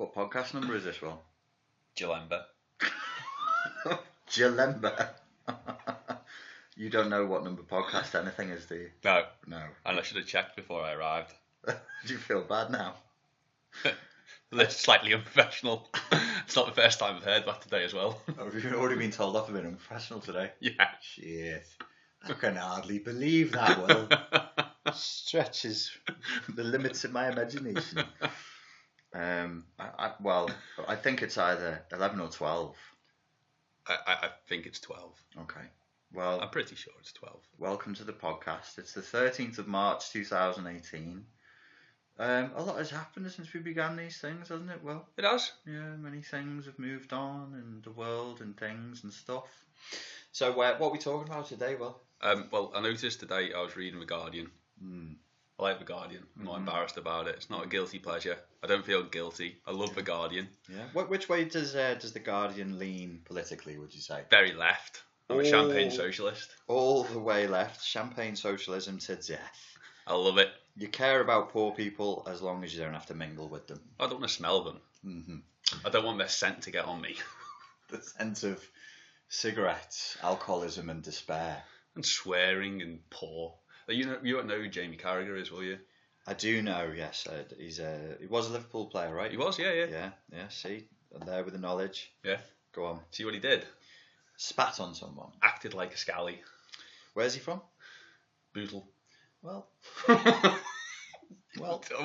What podcast number is this, Will? Jalemba. Jalemba. You don't know what number podcast anything is, do you? No. No. And I should have checked before I arrived. Do you feel bad now? That's slightly unprofessional. It's not the first time I've heard that today as well. Have you already been told off for being unprofessional today? Yeah. Shit. I can hardly believe that, Will. Stretches the limits of my imagination. I think it's either 11 or 12. I think it's 12. Okay. Well, I'm pretty sure it's 12. Welcome to the podcast. It's the 13th of March 2018. A lot has happened since we began these things, hasn't it, Will? It has. Yeah, many things have moved on in the world and things and stuff. So what are we talking about today, Will? Well, I noticed today I was reading The Guardian. I like The Guardian. I'm not embarrassed about it. It's not a guilty pleasure. I don't feel guilty. I love The Guardian. Yeah. Which way does The Guardian lean politically, would you say? Very left. I'm a champagne socialist. All the way left. Champagne socialism to death. I love it. You care about poor people as long as you don't have to mingle with them. I don't want to smell them. I don't want their scent to get on me. The scent of cigarettes, alcoholism and despair. And swearing and poor. You don't know who Jamie Carragher is, will you? I do know, yes. He was a Liverpool player, right? He was, yeah. Yeah, see? I'm there with the knowledge. Yeah. Go on. See what he did? Spat on someone. Acted like a scally. Where's he from? Bootle. Well. I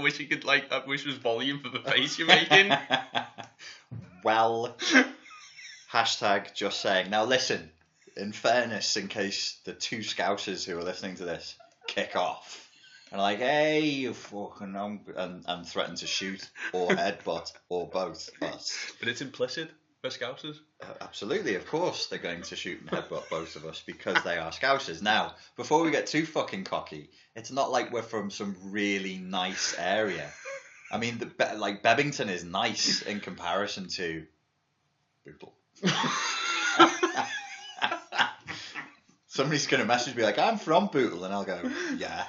wish you could, I wish there was volume for the face you're making. Well. Hashtag just saying. Now listen, in fairness, in case the two Scousers who are listening to this kick off and are like, hey, you fucking, and threaten to shoot or headbutt or both us. But it's implicit for Scousers. Absolutely, of course they're going to shoot and headbutt both of us because they are Scousers. Now, before we get too fucking cocky, it's not like we're from some really nice area. I mean, Bebington is nice in comparison to Bootle. Somebody's going to message me like, I'm from Bootle, and I'll go, yeah,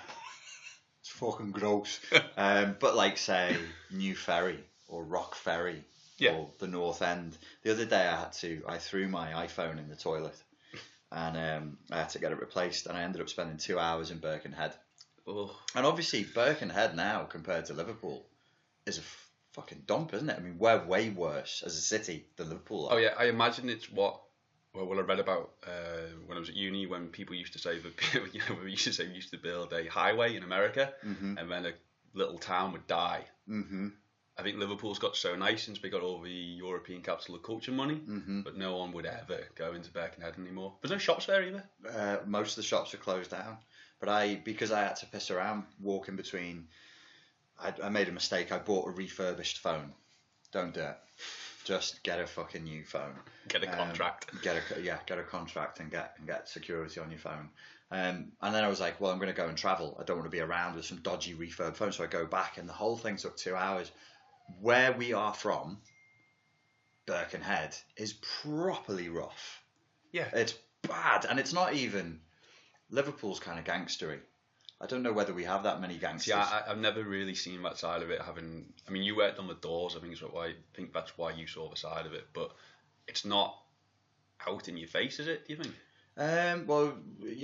it's fucking gross. But say New Ferry or Rock Ferry or the North End. The other day I threw my iPhone in the toilet and I had to get it replaced, and I ended up spending 2 hours in Birkenhead. Oh. And obviously Birkenhead now compared to Liverpool is a fucking dump, isn't it? I mean, we're way worse as a city than Liverpool are. Oh yeah, I imagine it's what I read about when I was at uni, when people used to say that we used to build a highway in America, and then a little town would die. I think Liverpool's got so nice since we got all the European capital of culture money, but no one would ever go into Birkenhead anymore. There's no shops there either. Most of the shops are closed down. But because I had to piss around walking between, I made a mistake. I bought a refurbished phone. Don't do it. Just get a fucking new phone. Get a contract. Get a contract and get security on your phone. And then I was like, well, I'm going to go and travel. I don't want to be around with some dodgy refurb phone. So I go back, and the whole thing took 2 hours. Where we are from, Birkenhead, is properly rough. Yeah. It's bad. And it's not even... Liverpool's kind of gangstery. I don't know whether we have that many gangsters. Yeah, I've never really seen that side of it. I mean, you worked on the doors. I think that's why you saw the side of it. But it's not out in your face, is it? Do you think? Well,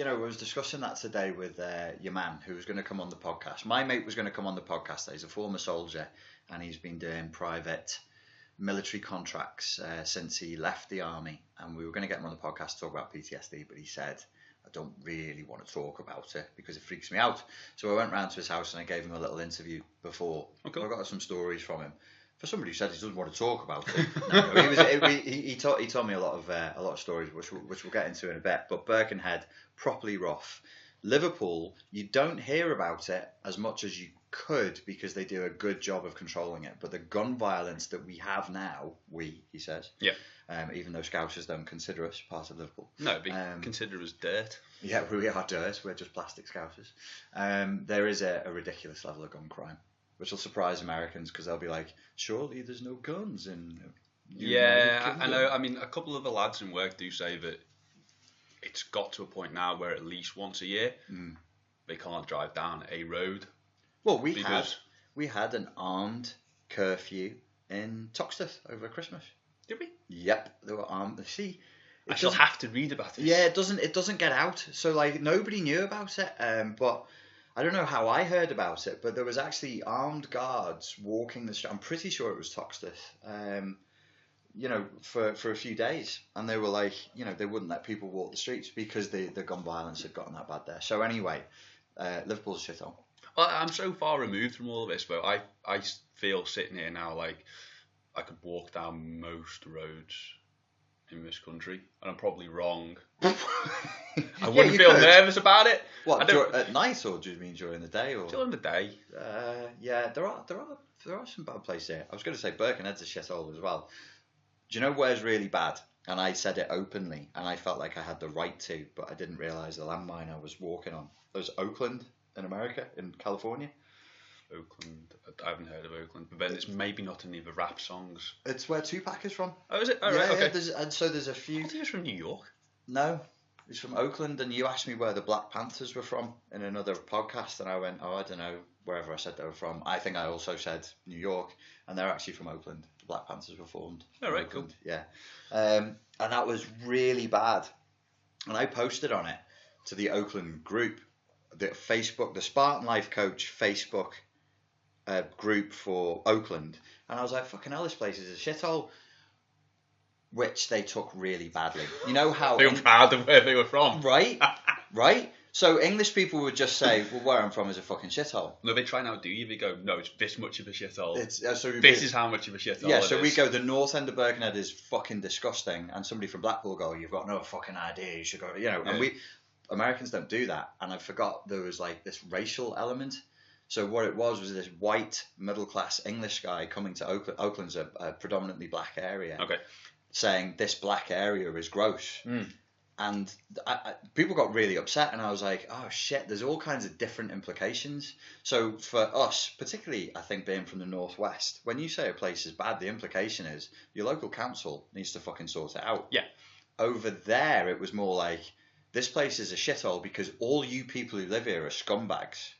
I was discussing that today with your man who was going to come on the podcast. My mate was going to come on the podcast. He's a former soldier, and he's been doing private military contracts since he left the army. And we were going to get him on the podcast to talk about PTSD, but he said, I don't really want to talk about it because it freaks me out. So I went round to his house and I gave him a little interview before. Okay. I got some stories from him. For somebody who said he doesn't want to talk about it, he told me a lot of stories which we'll get into in a bit. But Birkenhead, properly rough. Liverpool, you don't hear about it as much as you could because they do a good job of controlling it. But the gun violence that we have now, he says, even though Scousers don't consider us part of Liverpool. No, they consider us dirt. Yeah, we are dirt. We're just plastic Scousers. There is a ridiculous level of gun crime, which will surprise Americans because they'll be like, surely there's no guns in I know. I mean, a couple of the lads in work do say that it's got to a point now where at least once a year they can't drive down a road. Well, we had an armed curfew in Toxteth over Christmas. Did we? Yep, they were armed. See, I shall have to read about this. Yeah, it doesn't get out. So like nobody knew about it. But I don't know how I heard about it. But there was actually armed guards walking the street. I'm pretty sure it was Toxteth. You know, for a few days, and they were like, you know, they wouldn't let people walk the streets because the gun violence had gotten that bad there. So anyway, Liverpool's a shithole. Well, I'm so far removed from all of this, but I feel sitting here now like I could walk down most roads in this country, and I'm probably wrong. I wouldn't feel nervous about it. What, at night, or do you mean during the day? Or during the day? Yeah, there are some bad places here. I was going to say Birkenhead's a shithole as well. Do you know where's really bad? And I said it openly, and I felt like I had the right to, but I didn't realise the landmine I was walking on. There's Oakland in America, in California. Oakland. I haven't heard of Oakland, but then it's maybe not any of the rap songs. It's where Tupac is from. Oh, is it? Oh, yeah, right, okay. Yeah, there's a few. I think he was from New York. No, he's from Oakland, and you asked me where the Black Panthers were from in another podcast, and I went, oh, I don't know, wherever I said they were from. I think I also said New York, and they're actually from Oakland. The Black Panthers were formed. Oh, right, cool. Yeah. And that was really bad. And I posted on it to the Oakland group, the Spartan Life Coach Facebook group for Oakland. And I was like, fucking hell, this place is a shithole. Which they took really badly. You know how... They were proud of where they were from. Right? Right? So English people would just say, well, where I'm from is a fucking shithole. No, they try and outdo you. They go, no, it's this much of a shithole. This is how much of a shithole Yeah, so we go, the north end of Birkenhead is fucking disgusting. And somebody from Blackpool go, you've got no fucking idea. You should go, you know. Yeah. And Americans don't do that. And I forgot there was like this racial element. So what it was this white middle-class English guy coming to Oakland. Oakland's a predominantly black area. Okay. Saying this black area is gross. And people got really upset, and I was like, oh shit, there's all kinds of different implications. So for us, particularly I think being from the northwest, when you say a place is bad, the implication is your local council needs to fucking sort it out. Yeah. Over there, it was more like, this place is a shithole because all you people who live here are scumbags,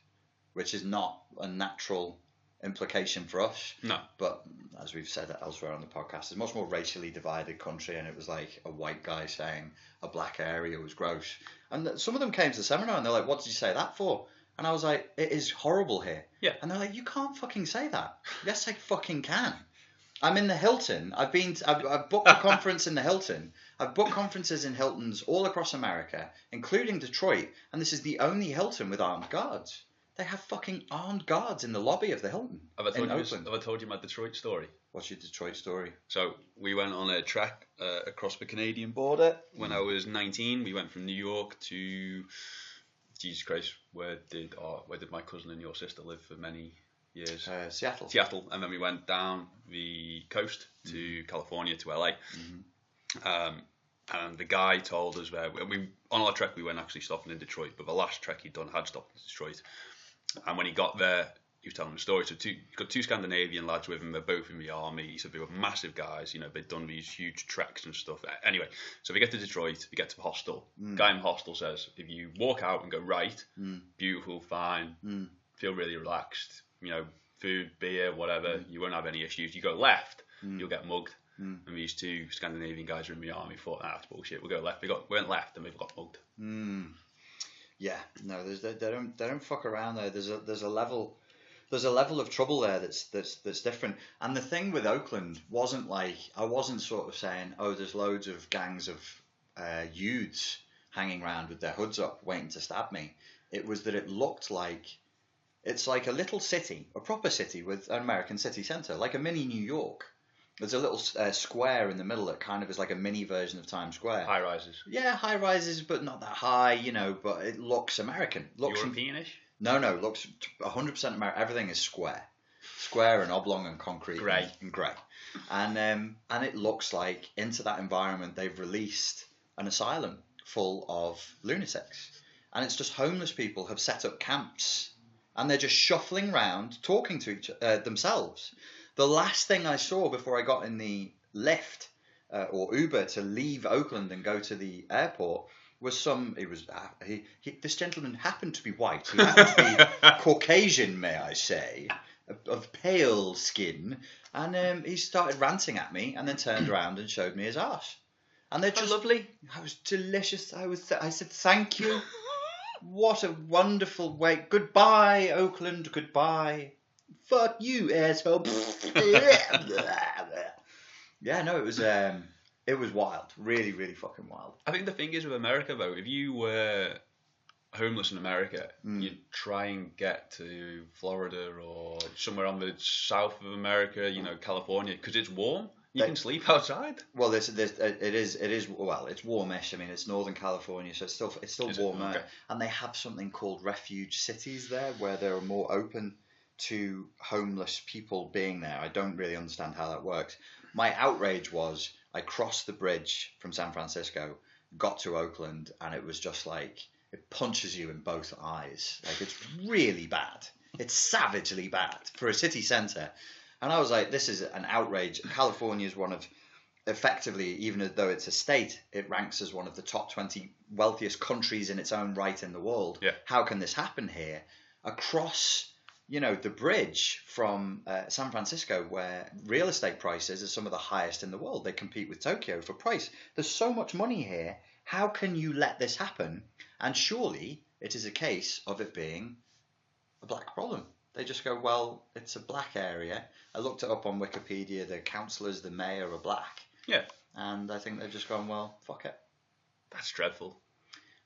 which is not a natural implication for us. No. But as we've said elsewhere on the podcast, it's a much more racially divided country, and it was like a white guy saying a black area was gross. And some of them came to the seminar and they're like, what did you say that for? And I was like, it is horrible here. Yeah. And they're like, you can't fucking say that. Yes, I fucking can. I'm in the Hilton. I've booked a conference in the Hilton. I've booked conferences in Hiltons all across America, including Detroit. And this is the only Hilton with armed guards. They have fucking armed guards in the lobby of the Hilton in Oakland. Have I told you my Detroit story? What's your Detroit story? So we went on a trek across the Canadian border when I was 19. We went from New York to, Jesus Christ, where did my cousin and your sister live for many years? Seattle. And then we went down the coast to California, to LA. Mm-hmm. And the guy told us on our trek we weren't actually stopping in Detroit, but the last trek he'd done had stopped in Detroit. And when he got there, he was telling the story. So he got two Scandinavian lads with him. They're both in the army. He said they were massive guys. You know, they'd done these huge treks and stuff. Anyway, so we get to Detroit. We get to the hostel. Guy in the hostel says, if you walk out and go right, beautiful, fine, feel really relaxed. You know, food, beer, whatever. You won't have any issues. You go left, you'll get mugged. And these two Scandinavian guys were in the army. Thought, that's bullshit. We'll go left. We went left and we've got mugged. Yeah, no, they don't fuck around there. There's a level of trouble there that's different. And the thing with Oakland wasn't like, I wasn't sort of saying, oh, there's loads of gangs of youths hanging around with their hoods up waiting to stab me. It was that it looked like, it's like a little city, a proper city with an American city centre, like a mini New York. There's a little square in the middle that kind of is like a mini version of Times Square. High rises. Yeah, high rises, but not that high, you know, but it looks American. European-ish? No, looks 100% American. Everything is square. Square and oblong and concrete. Grey. And grey. And it looks like into that environment they've released an asylum full of lunatics. And it's just homeless people have set up camps and they're just shuffling around talking to themselves. The last thing I saw before I got in the Lyft or Uber to leave Oakland and go to the airport was this gentleman happened to be white. He happened to be Caucasian, may I say. of pale skin, and he started ranting at me, and then turned around and showed me his arse. And they're just lovely. I was delicious. I said thank you. What a wonderful way. Goodbye, Oakland. Goodbye. Fuck you, asshole. Yeah, no, it was wild. Really, really fucking wild. I think the thing is with America, though, if you were homeless in America, you'd try and get to Florida or somewhere on the south of America, California, because it's warm. You can sleep outside. Well, it is. Well, it's warmish. I mean, it's Northern California, so it's still warmer. Okay. And they have something called refuge cities there, where they're more open to homeless people being there. I don't really understand how that works. My outrage was I crossed the bridge from San Francisco, got to Oakland, and it was just like it punches you in both eyes. Like, it's really bad. It's savagely bad for a city centre. And I was like, this is an outrage. California is one of, effectively, even though it's a state, it ranks as one of the top 20 wealthiest countries in its own right in the world. Yeah. How can this happen here? Across, the bridge from San Francisco, where real estate prices are some of the highest in the world. They compete with Tokyo for price. There's so much money here. How can you let this happen? And surely it is a case of it being a black problem. They just go, well, it's a black area. I looked it up on Wikipedia. The councillors, the mayor are black. Yeah. And I think they've just gone, well, fuck it. That's dreadful.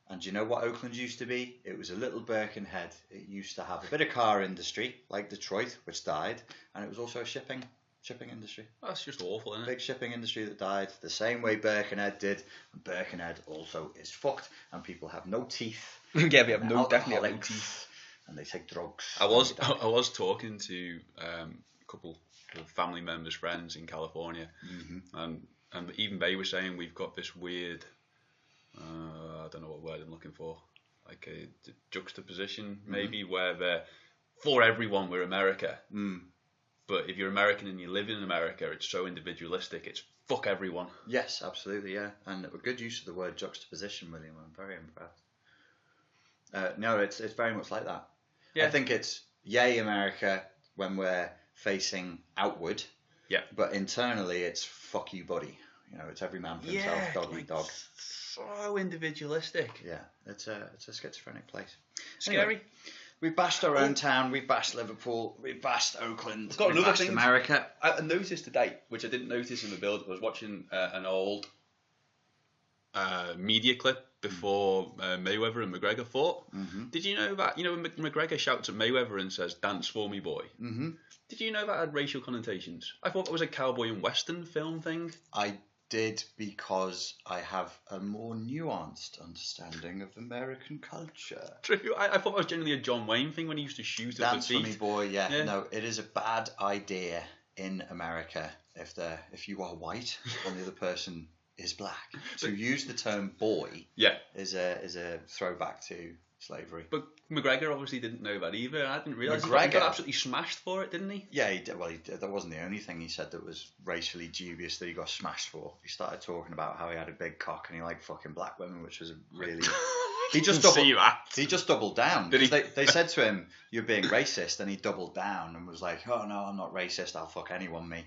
And do you know what Oakland used to be? It was a little Birkenhead. It used to have a bit of car industry, like Detroit, which died. And it was also a shipping industry. That's just awful, isn't it? Big shipping industry that died the same way Birkenhead did. And Birkenhead also is fucked. And people have no teeth. Yeah, we have definitely have no teeth. And they take drugs. I was talking to a couple of family members, friends in California, and even they were saying we've got this weird, I don't know what word I'm looking for, like a juxtaposition maybe, where they're, for everyone we're America, but if you're American and you live in America, it's so individualistic, it's fuck everyone. Yes, absolutely, yeah, and a good use of the word juxtaposition, William. I'm very impressed. No, it's very much like that. Yeah. I think it's yay America when we're facing outward. Yeah. But internally it's fuck you buddy. It's every man for himself, dog eat dog. So individualistic. Yeah. It's a schizophrenic place. Scary. Anyway, we've bashed our own town, we've bashed Liverpool, we've bashed Oakland, we've bashed America. I noticed today, which I didn't notice in the build, I was watching an old media clip before Mayweather and McGregor fought. Did you know that? When McGregor shouts at Mayweather and says, "Dance for me, boy." Did you know that had racial connotations? I thought that was a cowboy and western film thing. I did, because I have a more nuanced understanding of American culture. True. I thought that was generally a John Wayne thing when he used to shoot at the feet. Dance for me, boy. Yeah. No, it is a bad idea in America if you are white and the other person is black. To use the term boy is a throwback to slavery. But McGregor obviously didn't know that either. I didn't realise he got absolutely smashed for it, didn't he? Yeah, he did. Well, he did. That wasn't the only thing he said that was racially dubious that he got smashed for. He started talking about how he had a big cock and he liked fucking black women, which was really... He just doubled down. Did he? They said to him, "You're being racist," and he doubled down and was like, "Oh no, I'm not racist. I'll fuck anyone, me."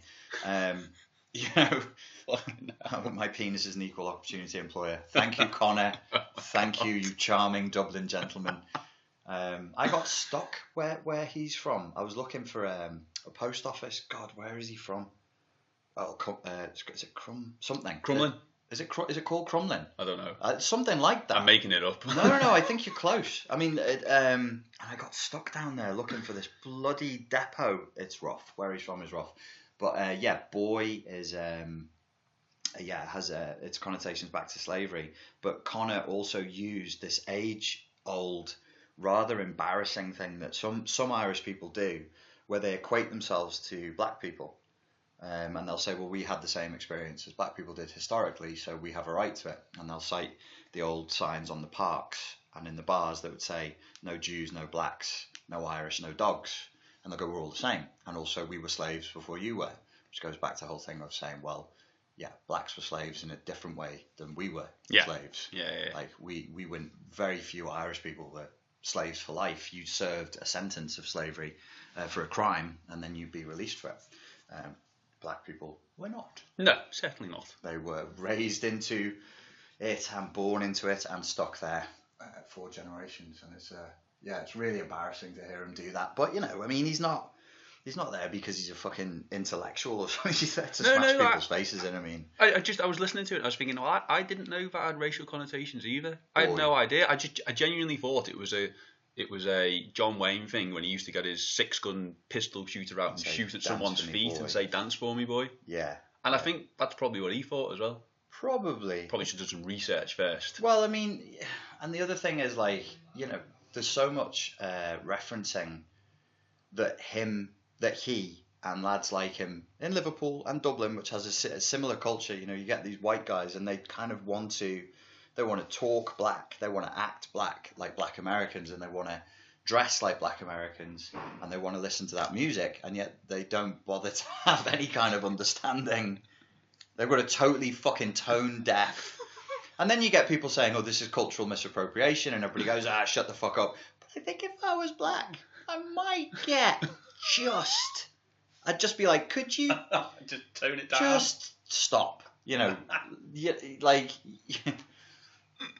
My penis is an equal opportunity employer. Thank you, Connor. Thank you, you charming Dublin gentleman. I got stuck where he's from. I was looking for a post office. God, where is he from? Is it something? Crumlin. Is it called Crumlin? I don't know. Something like that. I'm making it up. No. I think you're close. I mean, I got stuck down there looking for this bloody depot. It's rough. Where he's from is rough. But boy is has its connotations back to slavery. But Connor also used this age-old, rather embarrassing thing that some Irish people do, where they equate themselves to black people. And they'll say, well, we had the same experience as black people did historically, so we have a right to it. And they'll cite the old signs on the parks and in the bars that would say, no Jews, no blacks, no Irish, no dogs. And they'll go, we're all the same. And also, we were slaves before you were, which goes back to the whole thing of saying, well, blacks were slaves in a different way than we were slaves. Yeah. Like, we weren't, very few Irish people were slaves for life. You served a sentence of slavery. for a crime, and then you'd be released for it. Black people were not. No, certainly not. They were raised into it and born into it and stuck there for generations. And it's really embarrassing to hear him do that. But, you know, I mean, he's not there because he's a fucking intellectual or something. He's there to smash people's faces in. I mean, I was listening to it and I was thinking, well, I didn't know that had racial connotations either. I had no idea. I genuinely thought it was a John Wayne thing when he used to get his 6-gun pistol shooter out and shoot at someone's feet and say, "Dance for me, boy." Yeah. And I think that's probably what he thought as well. Probably should do some research first. Well, I mean, and the other thing is, like, you know, there's so much referencing that he and lads like him in Liverpool and Dublin, which has a similar culture. You know, you get these white guys and they kind of want to talk black, they want to act black like Black Americans, and they want to dress like Black Americans, and they want to listen to that music, and yet they don't bother to have any kind of understanding. They've got a totally fucking tone deaf. And then you get people saying, "Oh, this is cultural misappropriation," and everybody goes, "Ah, shut the fuck up." But I think if I was black, I might get I'd just be like, "Could you just tone it down? Just stop." You know, like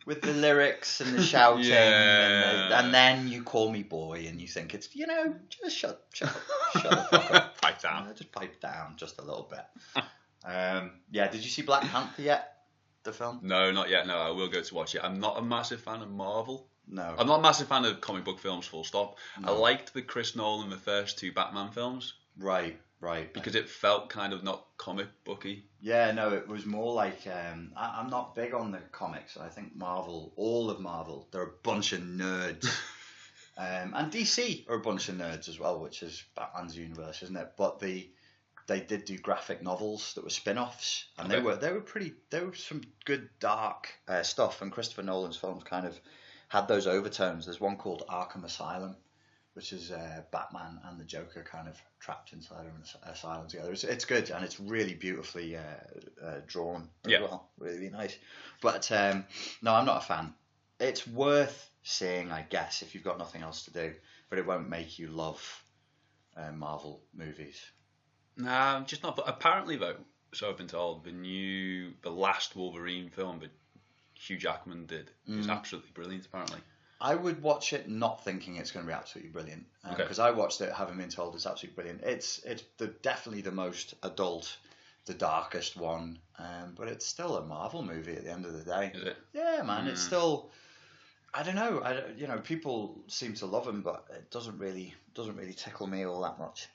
with the lyrics and the shouting, and then you call me boy, and you think it's, you know, just shut the fuck up. Pipe down. Just pipe down just a little bit. Did you see Black Panther yet? The film? No, not yet. No, I will go to watch it. I'm not a massive fan of Marvel. No. I'm not a massive fan of comic book films, full stop. No. I liked the Chris Nolan, the first 2 Batman films. Right. Because it felt kind of not comic booky. Yeah, no, it was more like, I'm not big on the comics. I think Marvel, all of Marvel, they're a bunch of nerds. And DC are a bunch of nerds as well, which is Batman's universe, isn't it? But they did do graphic novels that were spin-offs, and they were some good dark stuff. And Christopher Nolan's films kind of had those overtones. There's one called Arkham Asylum, which is Batman and the Joker kind of trapped inside an asylum together. It's good, and it's really beautifully drawn as well. Really nice. But no, I'm not a fan. It's worth seeing, I guess, if you've got nothing else to do, but it won't make you love Marvel movies. Nah, just not. But apparently, though, so I've been told, the last Wolverine film that Hugh Jackman did is absolutely brilliant, apparently. I would watch it not thinking it's going to be absolutely brilliant, because I watched it having been told it's absolutely brilliant. It's definitely the most adult, the darkest one, but it's still a Marvel movie at the end of the day. Is it? Yeah, man. It's still, I don't know. People seem to love him, but it doesn't really tickle me all that much.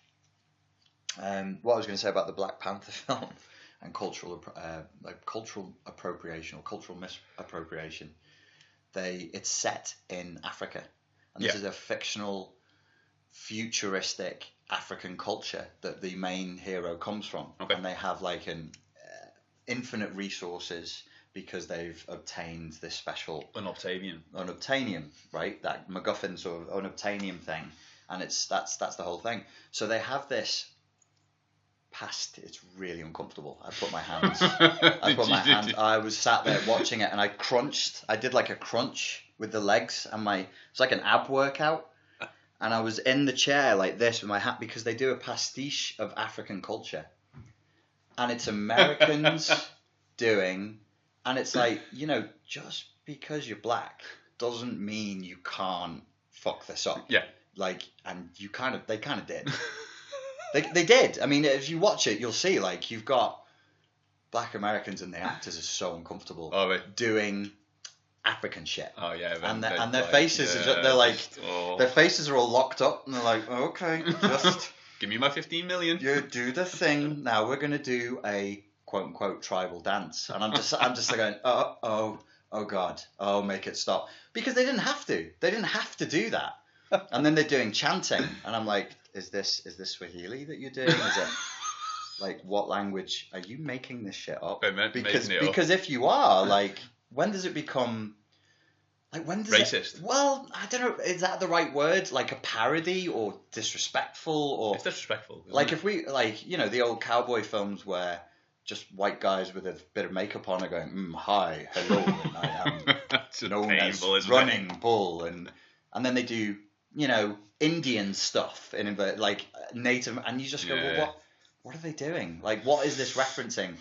What I was going to say about the Black Panther film and cultural appropriation or cultural misappropriation. It's set in Africa, and this is a fictional, futuristic African culture that the main hero comes from, and they have like infinite resources because they've obtained this special unobtainium, right? That MacGuffin sort of unobtainium thing, and that's the whole thing. So they have this. It's really uncomfortable. I put my hands. I was sat there watching it, and I crunched. I did like a crunch with the legs, and it's like an ab workout. And I was in the chair like this with my hat, because they do a pastiche of African culture, and it's Americans doing, and it's like, just because you're black doesn't mean you can't fuck this up. Yeah. Like, and they kind of did. They did. I mean, if you watch it, you'll see, like, you've got Black Americans and the actors are so uncomfortable doing African shit. Oh yeah, and their faces they're like, their faces are all locked up, and they're like, okay, just give me my 15 million. You do the thing. Now we're gonna do a quote unquote tribal dance, and I'm just going, oh god, make it stop, because they didn't have to. They didn't have to do that. And then they're doing chanting, and I'm like, is this Swahili that you're doing? Is it like, what language are you making this shit up? Because if you are, like, when does it become like, when does racist? Well, I don't know. Is that the right word? Like a parody or disrespectful? Or it's disrespectful. Like if we the old cowboy films where just white guys with a bit of makeup on are going, hi, hello, and I am known as Running Bull, and then they do Indian stuff like native, and you just go, well, what are they doing? Like, what is this referencing?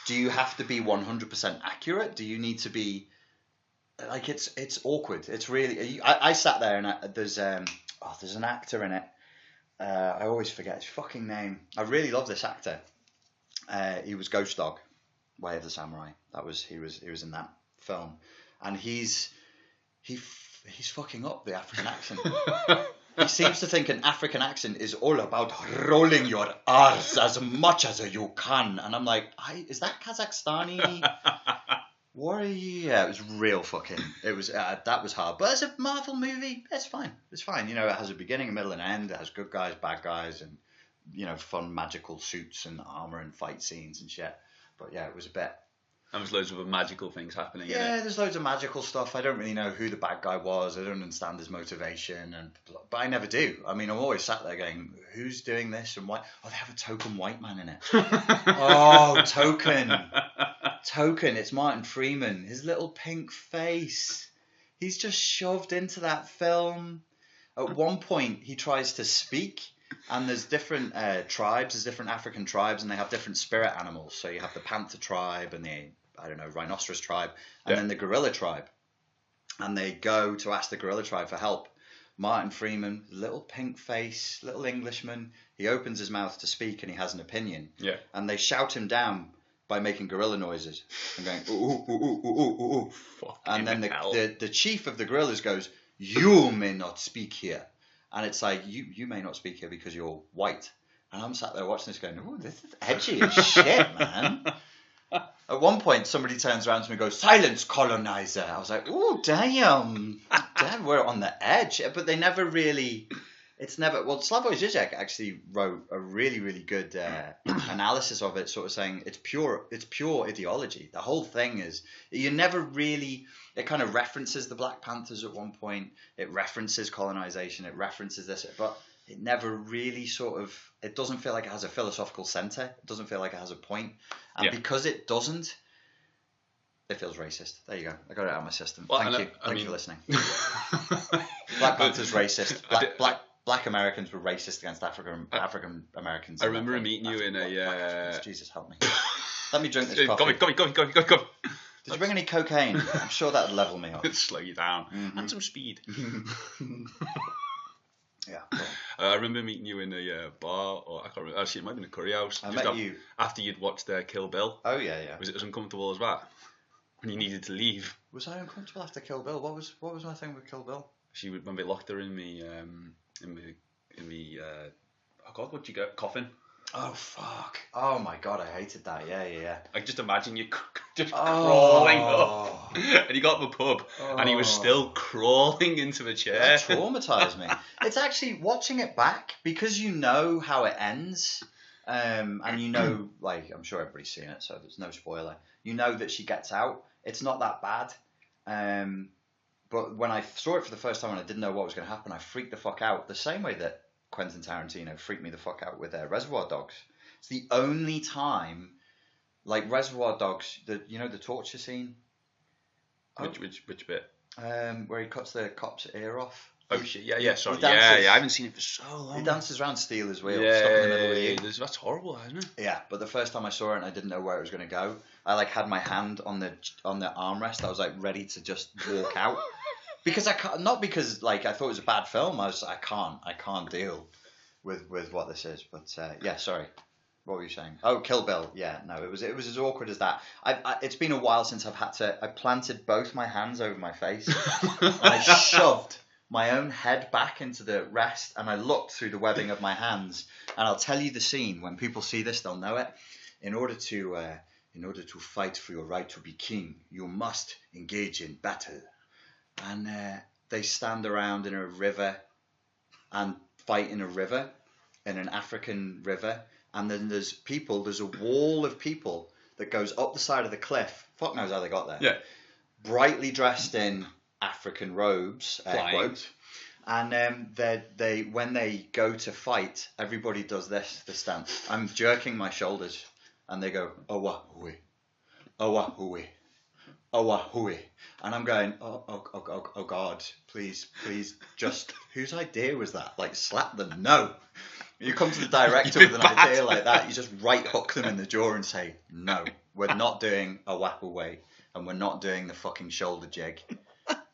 Do you have to be 100% accurate? Do you need to be like, it's awkward. It's really, I sat there and there's an actor in it. I always forget his fucking name. I really love this actor. He was Ghost Dog, Way of the Samurai. He was in that film, and he's fucking up the African accent. He seems to think an African accent is all about rolling your R's as much as you can, and I'm like, is that Kazakhstani? What are you? Yeah, it was real fucking. It was that was hard, but as a Marvel movie, it's fine. It's fine. It has a beginning, a middle, and end. It has good guys, bad guys, and fun magical suits and armor and fight scenes and shit. But yeah, it was a bit. And there's loads of magical things happening. Yeah, there's loads of magical stuff. I don't really know who the bad guy was. I don't understand his motivation, but I never do. I mean, I'm always sat there going, "Who's doing this and why?" Oh, they have a token white man in it. Oh, Token. It's Martin Freeman. His little pink face. He's just shoved into that film. At one point, he tries to speak. And there's different tribes, there's different African tribes, and they have different spirit animals. So you have the panther tribe and the, rhinoceros tribe, and then the gorilla tribe. And they go to ask the gorilla tribe for help. Martin Freeman, little pink face, little Englishman, he opens his mouth to speak and he has an opinion. Yeah. And they shout him down by making gorilla noises and going, ooh, ooh, ooh, ooh, ooh, ooh, ooh. And then the chief of the gorillas goes, "You may not speak here." And it's like, you may not speak here because you're white. And I'm sat there watching this going, "Ooh, this is edgy as shit, man." At one point, somebody turns around to me and goes, "Silence, colonizer." I was like, "Ooh, damn, we're on the edge." But they never really, well, Slavoj Žižek actually wrote a really, really good analysis of it, sort of saying it's pure ideology. The whole thing is, you never really, it kind of references the Black Panthers at one point, it references colonization, it references this, but it never really it doesn't feel like it has a philosophical center, it doesn't feel like it has a point, and because it doesn't, it feels racist. There you go. I got it out of my system. Well, Thank you. Thank you for listening. Black Panthers racist. Black Americans were racist against African Americans. I remember meeting you in a... Jesus, help me. Let me drink this coffee. Come. Did you bring any cocaine? I'm sure that would level me up. Slow you down. Mm-hmm. And some speed. Yeah. I remember meeting you in a bar, or I can't remember. Actually, it might have been a curry house. I met you after you'd watched Kill Bill. Oh yeah. Was it as uncomfortable as that? When you needed to leave? Was I uncomfortable after Kill Bill? What was my thing with Kill Bill? When we locked her in the oh god, what'd you get? Coffin. Oh fuck! Oh my god, I hated that. Yeah. I just imagine you just crawling up, and he got to the pub, and he was still crawling into the chair. That traumatized me. It's actually watching it back, because you know how it ends, and like, I'm sure everybody's seen it, so there's no spoiler. You know that she gets out. It's not that bad. But when I saw it for the first time and I didn't know what was going to happen, I freaked the fuck out. The same way that Quentin Tarantino freaked me the fuck out with Reservoir Dogs. It's the only time, like Reservoir Dogs, the torture scene. Which bit? Where he cuts the cop's ear off. Oh shit! Yeah. Sorry. I haven't seen it for so long. He dances around Steelers wheel, stuck in the middle of you. That's horrible, isn't it? Yeah, but the first time I saw it and I didn't know where it was going to go, I like had my hand on the armrest. I was like ready to just walk out. Because I can't, not because like I thought it was a bad film. I can't deal with what this is. But yeah, sorry. What were you saying? Oh, Kill Bill. Yeah, no, it was as awkward as that. It's been a while since I've had to. I planted both my hands over my face and I shoved my own head back into the rest, and I looked through the webbing of my hands. And I'll tell you the scene. When people see this, they'll know it. In order to fight for your right to be king, you must engage in battle. And they stand around in a river and fight in a river, in an African river. And then there's a wall of people that goes up the side of the cliff. Fuck knows how they got there. Yeah. Brightly dressed in African robes. Quote. And they when they go to fight, everybody does the stance. I'm jerking my shoulders. And they go, "Owa, uwe. Owa, uwe. Oahui. And I'm going, oh God, please, just, whose idea was that? Like, slap them. No. You come to the director with an idea like that, you just right hook them in the jaw and say, no, we're not doing Oahui, and we're not doing the fucking shoulder jig.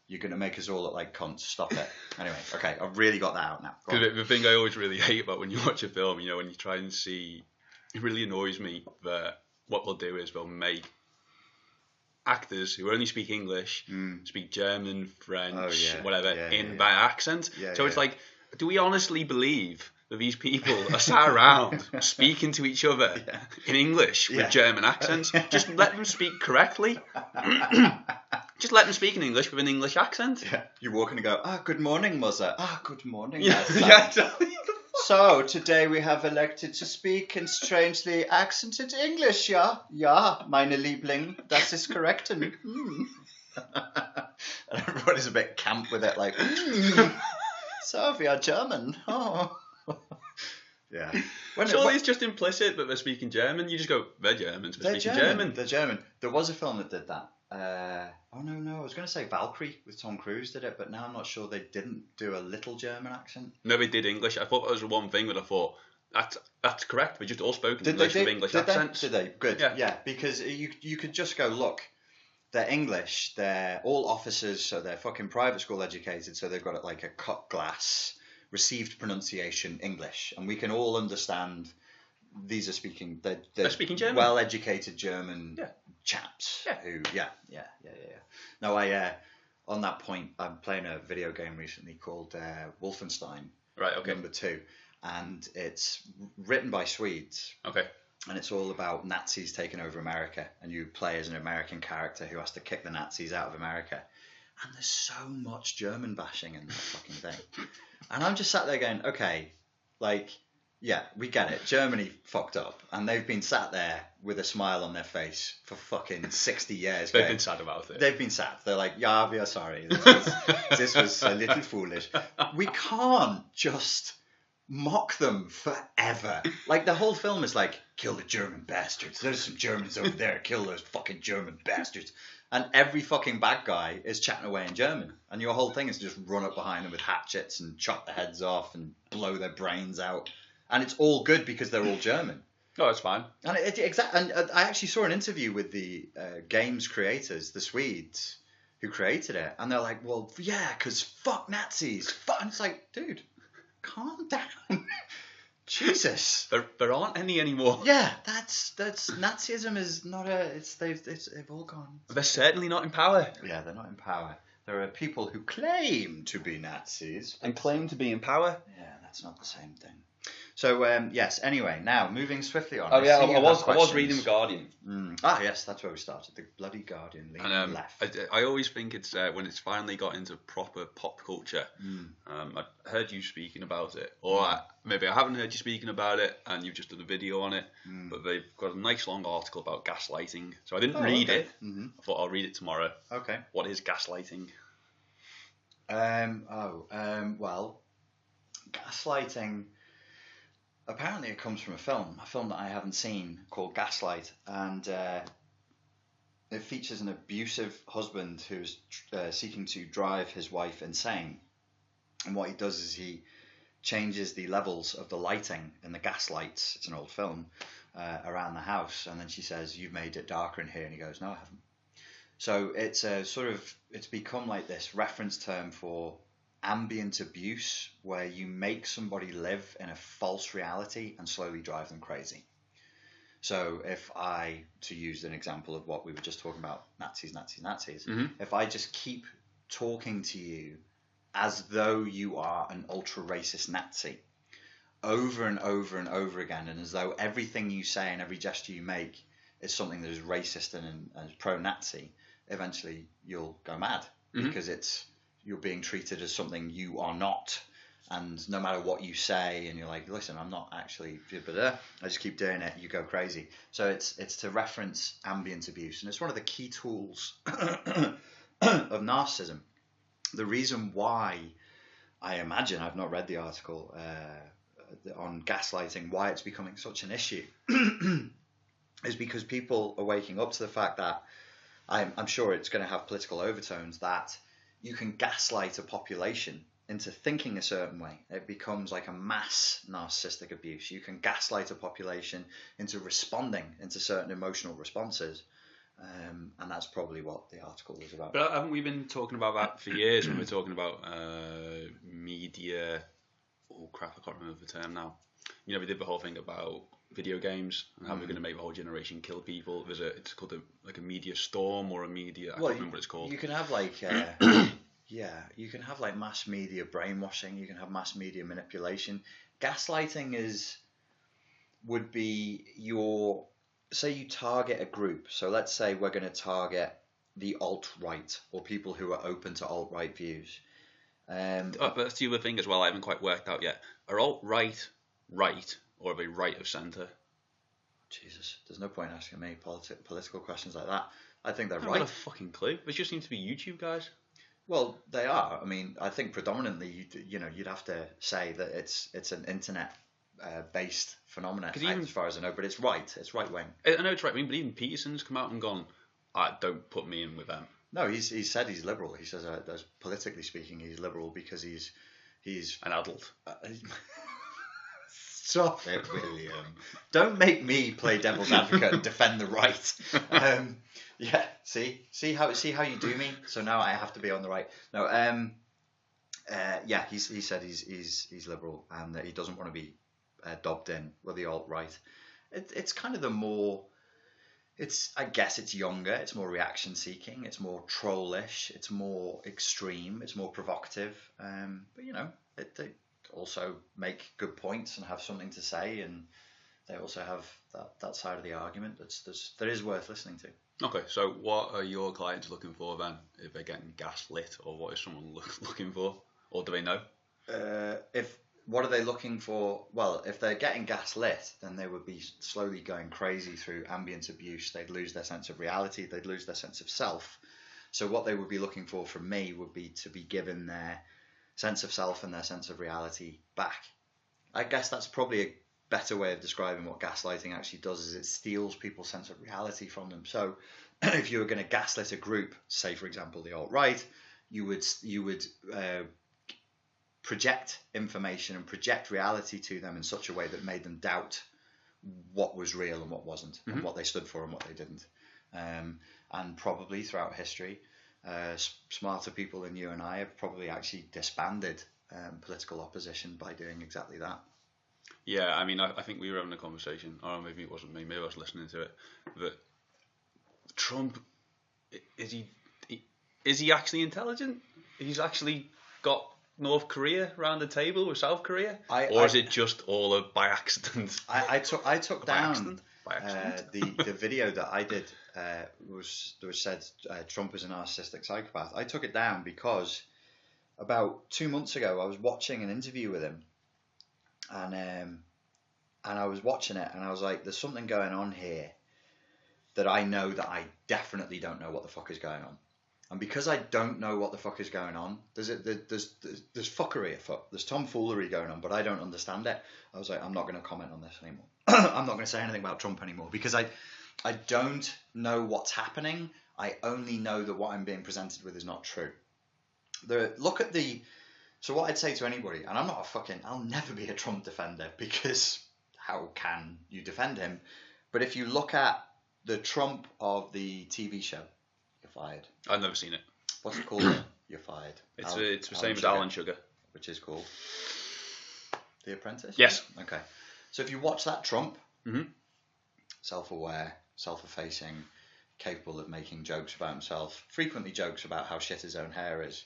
You're going to make us all look like cunts. Stop it. Anyway, okay, I've really got that out now. Because the thing I always really hate about when you watch a film, you know, when you try and see, it really annoys me that what they'll do is they'll make actors who only speak English speak German, French, whatever, in that accent. So it's like, do we honestly believe that these people are sat around speaking to each other in English with German accents? Just let them speak correctly. Just let them speak in English with an English accent. Yeah. You walk in and go, good morning, mother. Good morning, mother. Yeah, exactly. So, today we have elected to speak in strangely accented English, ja? Ja, meine Liebling, das ist korrekt. And everybody's a bit camp with it, like, so we are German. Oh. Yeah. Surely it's just implicit that they're speaking German. You just go, they're Germans, they're speaking German. They're German. There was a film that did that. No, I was going to say Valkyrie with Tom Cruise did it, but now I'm not sure they didn't do a little German accent. No, they did English. I thought that was the one thing that I thought, that's correct. We just all spoke in English with English accents. Did they? Good. Yeah, because you could just go, look, they're English, they're all officers, so they're fucking private school educated, so they've got it like a cut glass, received pronunciation English, and we can all understand these are speaking, they're speaking German. Well-educated German chaps who, yeah. No, on that point, I'm playing a video game recently called Wolfenstein, number 2, and it's written by Swedes. Okay. And it's all about Nazis taking over America, and you play as an American character who has to kick the Nazis out of America. And there's so much German bashing in that fucking thing. And I'm just sat there going, okay, like, yeah, we get it. Germany fucked up, and they've been sat there with a smile on their face for fucking 60 years. They've been sad about it. They've been sad. They're like, yeah, we are sorry. This was a little foolish. We can't just mock them forever. Like, the whole film is like, kill the German bastards. There's some Germans over there. Kill those fucking German bastards. And every fucking bad guy is chatting away in German. And your whole thing is to just run up behind them with hatchets and chop their heads off and blow their brains out. And it's all good because they're all German. Oh, it's fine. And and I actually saw an interview with the game's creators, the Swedes, who created it. And they're like, well, yeah, because fuck Nazis. Fuck. And it's like, dude, calm down. Jesus. There aren't any anymore. Yeah, that's Nazism is not they've all gone. They're certainly not in power. Yeah, they're not in power. There are people who claim to be Nazis. And claim to be in power. Yeah, that's not the same thing. So, yes, anyway, now, moving swiftly on. Oh, yeah, I was reading The Guardian. Yes, that's where we started. The bloody Guardian, leaning left. I always think it's when it's finally got into proper pop culture. I heard you speaking about it, or maybe I haven't heard you speaking about it, and you've just done a video on it, but they've got a nice long article about gaslighting. So I didn't read it. I thought I'll read it tomorrow. Okay. What is gaslighting? Well, gaslighting... Apparently it comes from a film that I haven't seen called Gaslight, and it features an abusive husband who's seeking to drive his wife insane. And what he does is he changes the levels of the lighting in the gas lights, it's an old film, around the house. And then she says, you've made it darker in here. And he goes, no, I haven't. So it's it's become like this reference term for ambient abuse, where you make somebody live in a false reality and slowly drive them crazy. So if to use an example of what we were just talking about, Nazis, if I just keep talking to you as though you are an ultra racist Nazi over and over and over again, and as though everything you say and every gesture you make is something that is racist and pro-Nazi, eventually you'll go mad because you're being treated as something you are not, and no matter what you say, and you're like, listen, I'm not actually, but I just keep doing it, you go crazy. So it's to reference ambient abuse, and it's one of the key tools of narcissism. The reason why, I imagine, I've not read the article on gaslighting, why it's becoming such an issue is because people are waking up to the fact that I'm sure it's going to have political overtones, that you can gaslight a population into thinking a certain way. It becomes like a mass narcissistic abuse. You can gaslight a population into responding into certain emotional responses. And that's probably what the article was about. But haven't we been talking about that for years when we're talking about media? Oh crap, I can't remember the term now. You know, we did the whole thing about video games and how we're going to make the whole generation kill people. It's called a media storm or a media. I can't remember what it's called. You can have like you can have like mass media brainwashing. You can have mass media manipulation. Gaslighting would be your, say you target a group. So let's say we're going to target the alt-right, or people who are open to alt-right views. But that's the other thing as well. I haven't quite worked out yet. Are alt-right right, or are they right of centre? Jesus, there's no point asking me political questions like that. I think they're right. right. I've got a fucking clue. They just seem to be YouTube guys. Well, they are. I mean, I think predominantly, you'd have to say that it's an internet based phenomenon, as far as I know. But it's right. It's right wing. I know it's right wing, but even Peterson's come out and gone, don't put me in with them. No, he said he's liberal. He says, politically speaking, he's liberal because he's an adult. Stop it, William. Don't make me play devil's advocate and defend the right. Yeah, see how you do me. So now I have to be on the right. No, yeah, he said he's liberal and that he doesn't want to be dobbed in with the alt right. It's kind of the more. I guess it's younger, it's more reaction seeking, it's more trollish, it's more extreme, it's more provocative. But they also make good points and have something to say, and they also have that side of the argument that is worth listening to. Okay, so what are your clients looking for then, if they're getting gaslit, or what is someone looking for, or do they know? What are they looking for? Well, if they're getting gaslit, then they would be slowly going crazy through ambient abuse. They'd lose their sense of reality. They'd lose their sense of self. So what they would be looking for from me would be to be given their sense of self and their sense of reality back. I guess that's probably a better way of describing what gaslighting actually does, is it steals people's sense of reality from them. So if you were going to gaslit a group, say for example the alt-right, you would project information and project reality to them in such a way that made them doubt what was real and what wasn't, and what they stood for and what they didn't. And probably throughout history, smarter people than you and I have probably actually disbanded political opposition by doing exactly that. Yeah, I mean, I think we were having a conversation, or maybe it wasn't me, maybe I was listening to it, that Trump, is he actually intelligent? He's actually got North Korea around the table with South Korea, or is it just all by accident? I took down by accident. The video that I did was said Trump is a narcissistic psychopath. I took it down because about 2 months ago I was watching an interview with him, and I was watching it and I was like, there's something going on here that I know that I definitely don't know what the fuck is going on. And because I don't know what the fuck is going on, there's fuckery afoot. There's tomfoolery going on, but I don't understand it. I was like, I'm not going to comment on this anymore. I'm not going to say anything about Trump anymore because I don't know what's happening. I only know that what I'm being presented with is not true. So what I'd say to anybody, and I'll never be a Trump defender because how can you defend him? But if you look at the Trump of the TV show, you're fired. I've never seen it. What's it called? You're fired. It's the same as Alan Sugar. Which is called The Apprentice? Yes. Okay. So if you watch that Trump, self-aware, self-effacing, capable of making jokes about himself, frequently jokes about how shit his own hair is,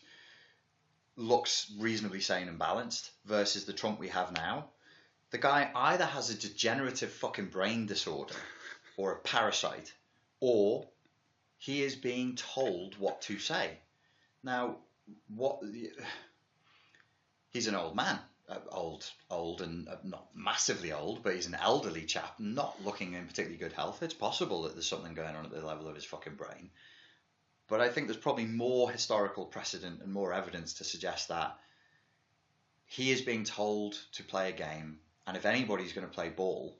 looks reasonably sane and balanced, versus the Trump we have now, the guy either has a degenerative fucking brain disorder or a parasite, or he is being told what to say. Now, he's an old man, old and not massively old, but he's an elderly chap, not looking in particularly good health. It's possible that there's something going on at the level of his fucking brain. But I think there's probably more historical precedent and more evidence to suggest that he is being told to play a game, and if anybody's going to play ball,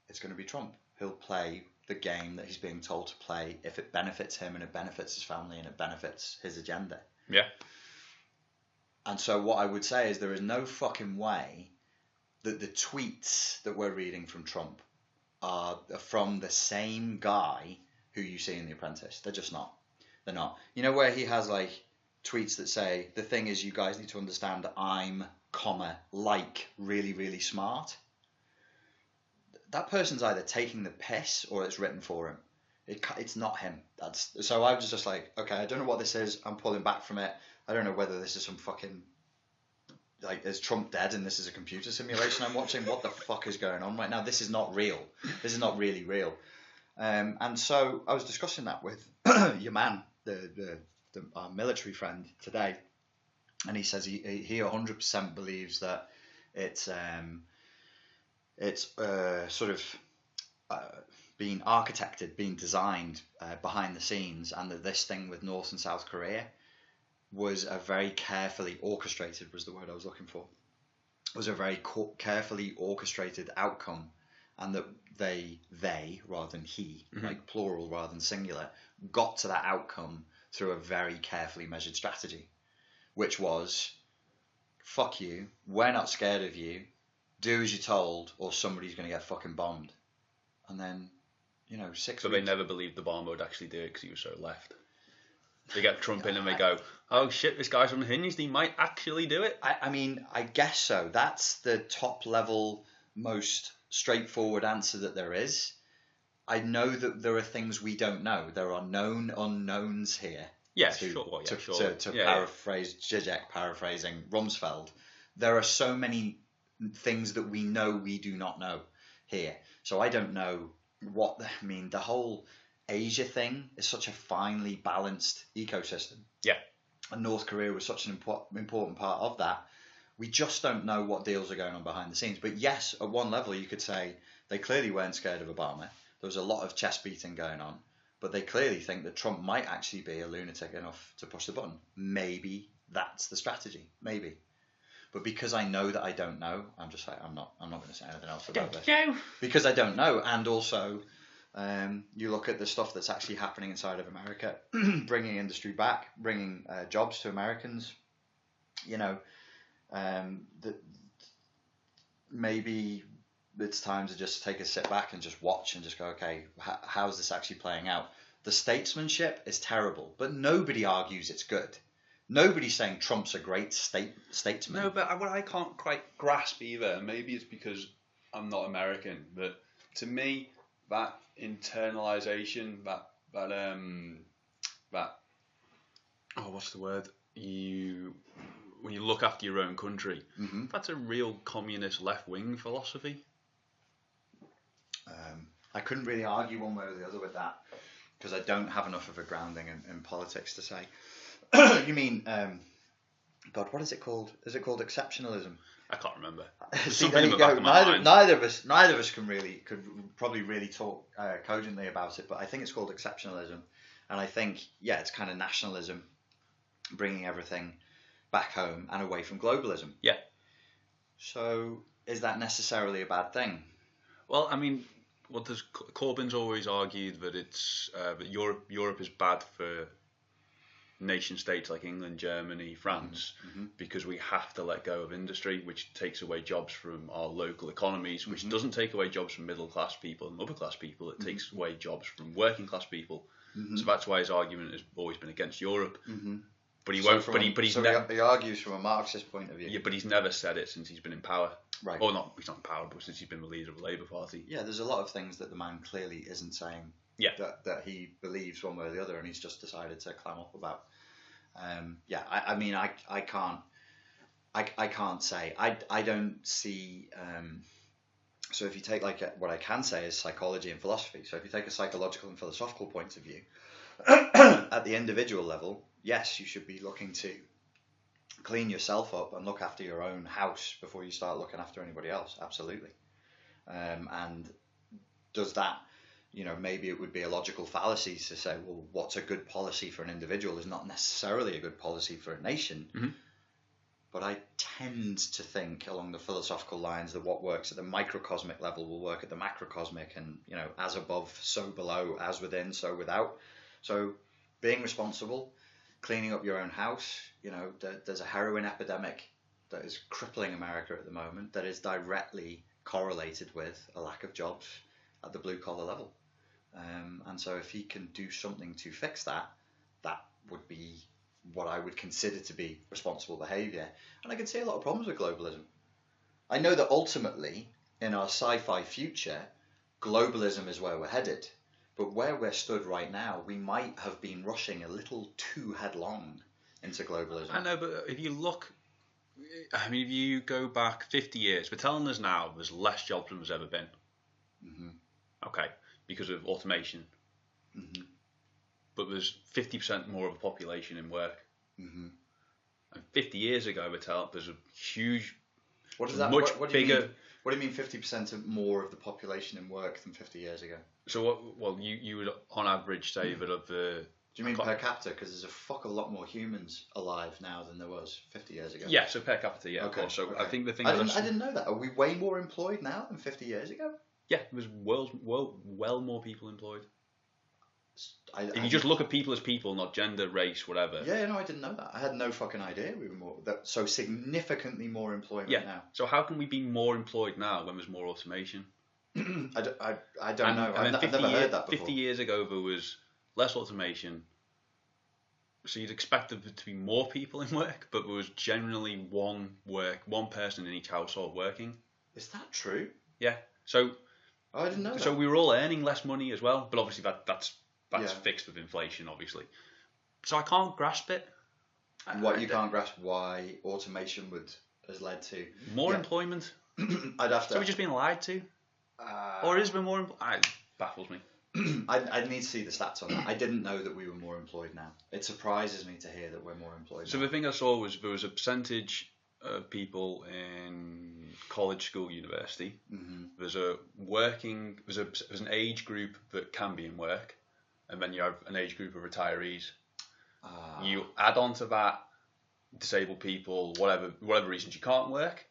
it's going to be Trump. He'll play the game that he's being told to play if it benefits him and it benefits his family and it benefits his agenda. Yeah. And so what I would say is there is no fucking way that the tweets that we're reading from Trump are from the same guy who you see in The Apprentice. They're just not. They're not. You know where he has like tweets that say, the thing is you guys need to understand that I'm, like really, really smart. That person's either taking the piss or it's written for him. It's not him. So I was just like, okay, I don't know what this is. I'm pulling back from it. I don't know whether this is some fucking, like, is Trump dead and this is a computer simulation I'm watching? What the fuck is going on right now? This is not real. This is not really real. And so I was discussing that with your man, our military friend today, and he says he 100% believes that it's sort of being architected, being designed behind the scenes, and that this thing with North and South Korea was a very carefully orchestrated, was the word I was looking for, was a very carefully orchestrated outcome, and that they rather than he, like plural rather than singular, got to that outcome through a very carefully measured strategy, which was, fuck you, we're not scared of you, do as you're told, or somebody's going to get fucking bombed. And then, 6 So weeks... they never believed the bomber would actually do it because he was so left. They get Trump in and they go, oh shit, this guy's unhinged, he might actually do it. I mean, I guess so. That's the top level, most straightforward answer that there is. I know that there are things we don't know. There are known unknowns here. Yeah, sure. To paraphrase Zizek, paraphrasing Rumsfeld, there are so many things that we know we do not know here. So I don't know the whole Asia thing is such a finely balanced ecosystem. Yeah. And North Korea was such an important part of that. We just don't know what deals are going on behind the scenes. But yes, at one level you could say they clearly weren't scared of Obama. There was a lot of chest beating going on. But they clearly think that Trump might actually be a lunatic enough to push the button. Maybe that's the strategy. Maybe. But because I know that I don't know, I'm just like, I'm not going to say anything else about this. Because I don't know. And also, you look at the stuff that's actually happening inside of America, bringing industry back, bringing jobs to Americans, maybe it's time to just take a sit back and just watch and just go, okay, how's this actually playing out? The statesmanship is terrible, but nobody argues it's good. Nobody's saying Trump's a great statesman. No, but what I can't quite grasp either, maybe it's because I'm not American, but to me, that internalization, that what's the word? When you look after your own country, that's a real communist left-wing philosophy. I couldn't really argue one way or the other with that because I don't have enough of a grounding in politics to say. You mean, God, what is it called? Is it called exceptionalism? I can't remember. See, there you go. Neither of us could probably really talk cogently about it, but I think it's called exceptionalism, and I think it's kind of nationalism, bringing everything back home and away from globalism. Yeah. So is that necessarily a bad thing? Well, I mean, Corbyn's always argued that it's that Europe is bad for nation states like England, Germany, France, because we have to let go of industry, which takes away jobs from our local economies, which doesn't take away jobs from middle class people and upper class people. It takes away jobs from working class people. So that's why his argument has always been against Europe. But he won't. He argues from a Marxist point of view. Yeah, but he's never said it since he's been in power. Right. Or not. He's not in power, but since he's been the leader of the Labour Party. Yeah, there's a lot of things that the man clearly isn't saying. Yeah. That he believes one way or the other, and he's just decided to clam up about. I mean, I can't say. I don't see. So if you take what I can say is psychology and philosophy. So if you take a psychological and philosophical point of view, at the individual level, yes, you should be looking to clean yourself up and look after your own house before you start looking after anybody else. Absolutely. And does that, maybe it would be a logical fallacy to say, well, what's a good policy for an individual is not necessarily a good policy for a nation. but I tend to think along the philosophical lines that what works at the microcosmic level will work at the macrocosmic, and as above, so below, as within, so without. So being responsible, cleaning up your own house. There's a heroin epidemic that is crippling America at the moment that is directly correlated with a lack of jobs at the blue collar level. And so if he can do something to fix that, that would be what I would consider to be responsible behaviour. And I can see a lot of problems with globalism. I know that ultimately, in our sci-fi future, globalism is where we're headed. But where we're stood right now, we might have been rushing a little too headlong into globalism. I know, but if you look, if you go back 50 years, we're telling us now there's less jobs than there's ever been. Mm-hmm. Okay, because of automation. Mm-hmm. But there's 50% more of the population in work. Mm-hmm. And 50 years ago, there's a huge, what is that? much what bigger. What do you mean 50% more of the population in work than 50 years ago? So you would on average say that of the. Do you mean per capita? Because there's a lot more humans alive now than there was 50 years ago. Yeah, so per capita, yeah. Okay. Of course. So okay. I think the thing. I didn't know that. Are we way more employed now than 50 years ago? Yeah, there's well more people employed. If you I just look at people as people, not gender, race, whatever. Yeah, no, I didn't know that. I had no fucking idea we were so significantly more employment now. So how can we be more employed now when there's more automation? I don't know. I've never heard that before. 50 years ago there was less automation, so you'd expect there to be more people in work, but there was generally one person in each household working. Is that true? Yeah. So. Oh, I didn't know that. So we were all earning less money as well, but obviously that's yeah. fixed with inflation, obviously. So I can't grasp it. You can't grasp why automation has led to more employment. I'd have to. So we're just being lied to, or is there more? It baffles me. I'd need to see the stats on that. I didn't know that we were more employed now. It surprises me to hear that we're more employed. So now. the thing I saw was there was a percentage of people in college, school, university. Mm-hmm. There's an age group that can be in work, and then you have an age group of retirees. You add on to that disabled people, whatever reasons you can't work,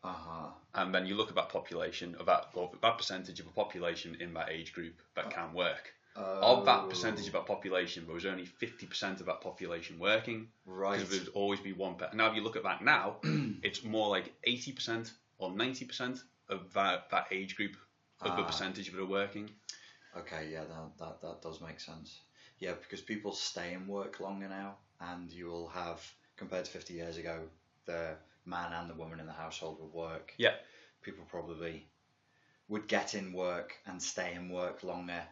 and then you look at that population of that percentage of a population in that age group that can work. Of that percentage of that population, there was only 50% of that population working. Right. Because there would always be one. Now, if you look at that now, it's more like 80% or 90% of that age group of the percentage that are working. Okay, yeah, that does make sense. Yeah, because people stay in work longer now, and you will have, compared to 50 years ago, the man and the woman in the household would work. Yeah. People probably would get in work and stay in work longer.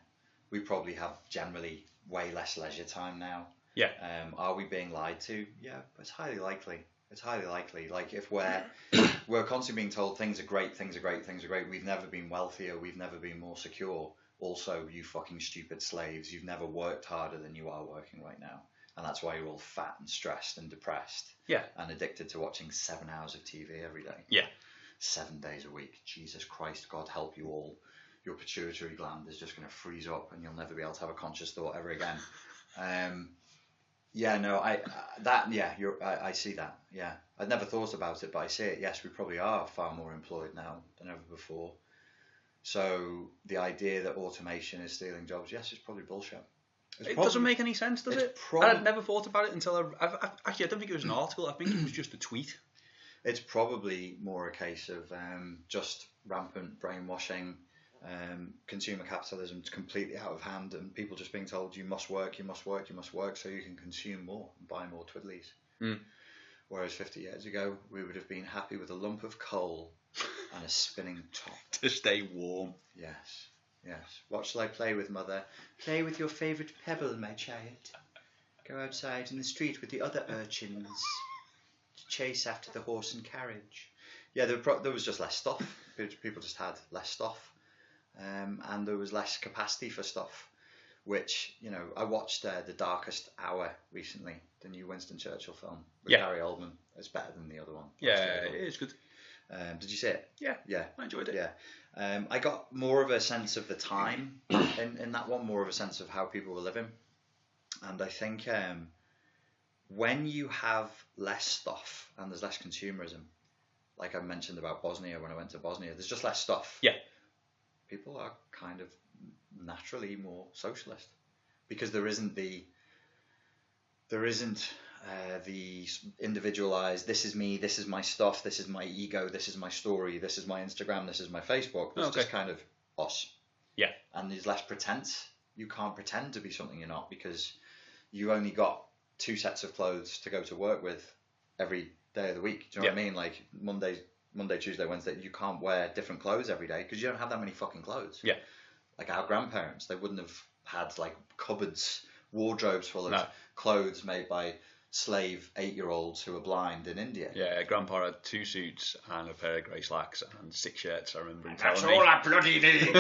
We probably have generally way less leisure time now. Yeah. Are we being lied to? Yeah, it's highly likely. It's highly likely. Like if we're constantly being told things are great, things are great, things are great. We've never been wealthier. We've never been more secure. Also, you fucking stupid slaves. You've never worked harder than you are working right now. And that's why you're all fat and stressed and depressed. Yeah. And addicted to watching 7 hours of TV every day. Yeah. 7 days a week. Jesus Christ, God help you all. Your pituitary gland is just going to freeze up and you'll never be able to have a conscious thought ever again. I see that. Yeah. I'd never thought about it, but I see it. Yes, we probably are far more employed now than ever before. So the idea that automation is stealing jobs, yes, it's probably bullshit. It doesn't make any sense, does it? I'd never thought about it until actually, I don't think it was an article. I think it was just a tweet. It's probably more a case of just rampant brainwashing. Consumer capitalism is completely out of hand, and people just being told you must work, you must work, you must work, so you can consume more and buy more twiddlies. Whereas 50 years ago, we would have been happy with a lump of coal and a spinning top to stay warm. Yes. What shall I play with, mother? Play with your favourite pebble, my child. Go outside in the street with the other urchins to chase after the horse and carriage. Yeah, there was just less stuff. People just had less stuff. And there was less capacity for stuff, which, I watched The Darkest Hour recently, the new Winston Churchill film with Gary Oldman. It's better than the other one. Yeah, it is good. Did you see it? Yeah, I enjoyed it. Yeah, I got more of a sense of the time in that one, more of a sense of how people were living, and I think when you have less stuff and there's less consumerism, like I mentioned about Bosnia when I went to Bosnia, there's just less stuff. Yeah. People are kind of naturally more socialist because there isn't the individualized, this is me, this is my stuff, this is my ego, this is my story, this is my Instagram, this is my Facebook. It's just kind of us. Yeah. And there's less pretense. You can't pretend to be something you're not because you only got 2 sets of clothes to go to work with every day of the week. Do you know what I mean? Like Monday, Tuesday, Wednesday, you can't wear different clothes every day because you don't have that many fucking clothes. Yeah. Like our grandparents, they wouldn't have had like cupboards, wardrobes full of clothes made by slave 8-year-olds who are blind in India. Yeah, Grandpa had 2 suits and a pair of grey slacks and 6 shirts, I remember him That's telling me. all I bloody need!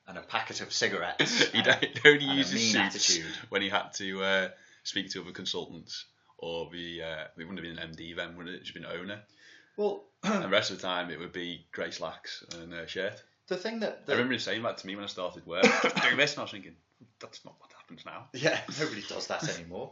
And a packet of cigarettes. He'd only use his suits attitude when he had to speak to other consultants or be, it wouldn't have been an MD then, would it? It should have been an owner. Well, and the rest of the time it would be grey slacks and a shirt. The thing that... I remember him saying that to me when I started work. Doing this, and I was thinking, that's not what happens now. Yeah, nobody does that anymore.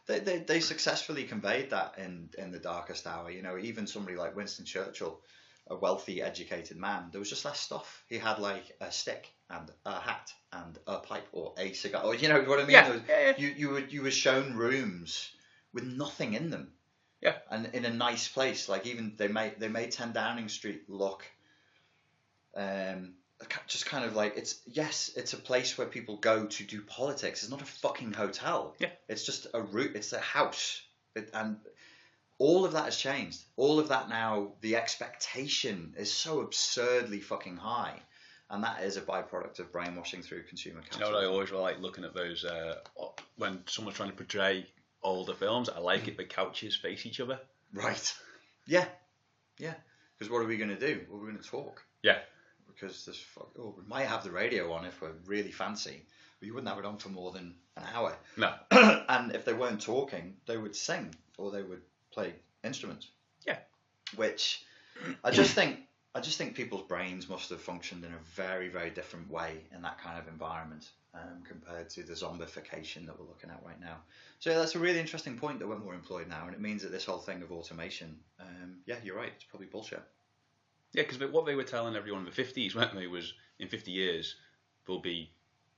They successfully conveyed that in the darkest hour. You know, even somebody like Winston Churchill, a wealthy, educated man, there was just less stuff. He had like a stick and a hat and a pipe or a cigar. Or, you know what I mean? Yeah. You were shown rooms with nothing in them. Yeah. And in a nice place. Like even they made 10 Downing Street look just kind of like it's a place where people go to do politics. It's not a fucking hotel. Yeah. It's just a route. It's a house. And all of that has changed. All of that now, the expectation is so absurdly fucking high. And that is a byproduct of brainwashing through consumer capitalism. You know what I always like looking at those, when someone's trying to portray older films, I like it the couches face each other. Right. Yeah. Yeah. Because what are we going to do? Well, we're going to talk. Yeah. Because we might have the radio on if we're really fancy, but you wouldn't have it on for more than an hour. No. And if they weren't talking, they would sing or they would play instruments. Yeah. Which I just think people's brains must have functioned in a very, very different way in that kind of environment compared to the zombification that we're looking at right now. So that's a really interesting point that we're more employed now, and it means that this whole thing of automation, yeah, you're right, it's probably bullshit. Yeah, because what they were telling everyone in the 50s, weren't they, was in 50 years, there'll be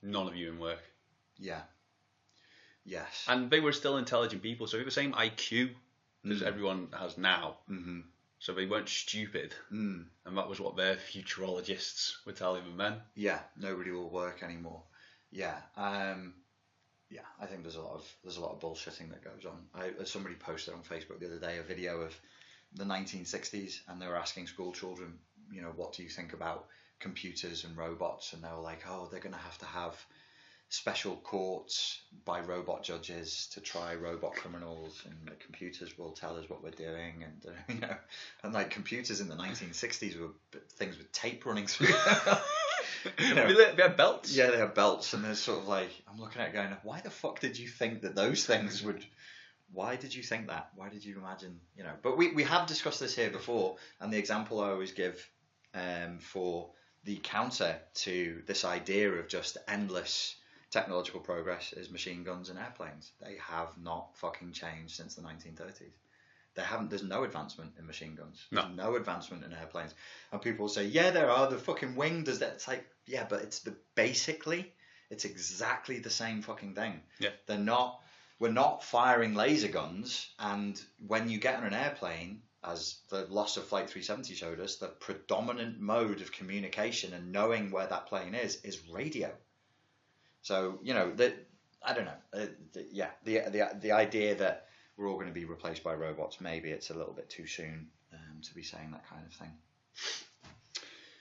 none of you in work. Yeah. Yes. And they were still intelligent people, so they had the same IQ as everyone has now. Mm-hmm. So they weren't stupid. And that was what their futurologists were telling them then. Yeah, nobody will work anymore. Yeah. Yeah, I think there's a lot of bullshitting that goes on. Somebody posted on Facebook the other day a video of the 1960s, and they were asking school children, you know, what do you think about computers and robots? And they were like, oh, they're going to have special courts by robot judges to try robot criminals, and the computers will tell us what we're doing, and you know, and like computers in the 1960s were things with tape running through them. You know, they had belts. Yeah, they had belts, and there's sort of like, I'm looking at it going, why the fuck did you think that those things would? Why did you think that? Why did you imagine? You know, but we have discussed this here before, and the example I always give for the counter to this idea of just endless technological progress is machine guns and airplanes. They have not fucking changed since the 1930s. They haven't. There's no advancement in machine guns. There's no advancement in airplanes. And people say, yeah, there are. The fucking wing does that. It's like, yeah, but it's basically exactly the same fucking thing. Yeah. They're not. We're not firing laser guns, and when you get on an airplane, as the loss of Flight 370 showed us, the predominant mode of communication and knowing where that plane is radio. So, you know, I don't know. The idea that we're all going to be replaced by robots, maybe it's a little bit too soon to be saying that kind of thing.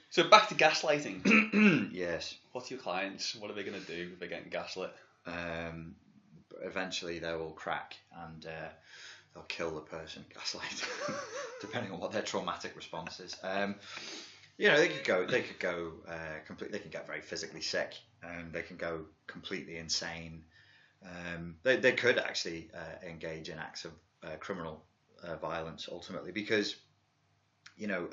So back to gaslighting. Yes. What's your clients? What are they going to do if they're getting gaslit? Eventually they will crack and they'll kill the person gaslighting, depending on what their traumatic response is. You know, they could go completely. They can get very physically sick, and they can go completely insane. They could actually engage in acts of criminal violence ultimately, because you know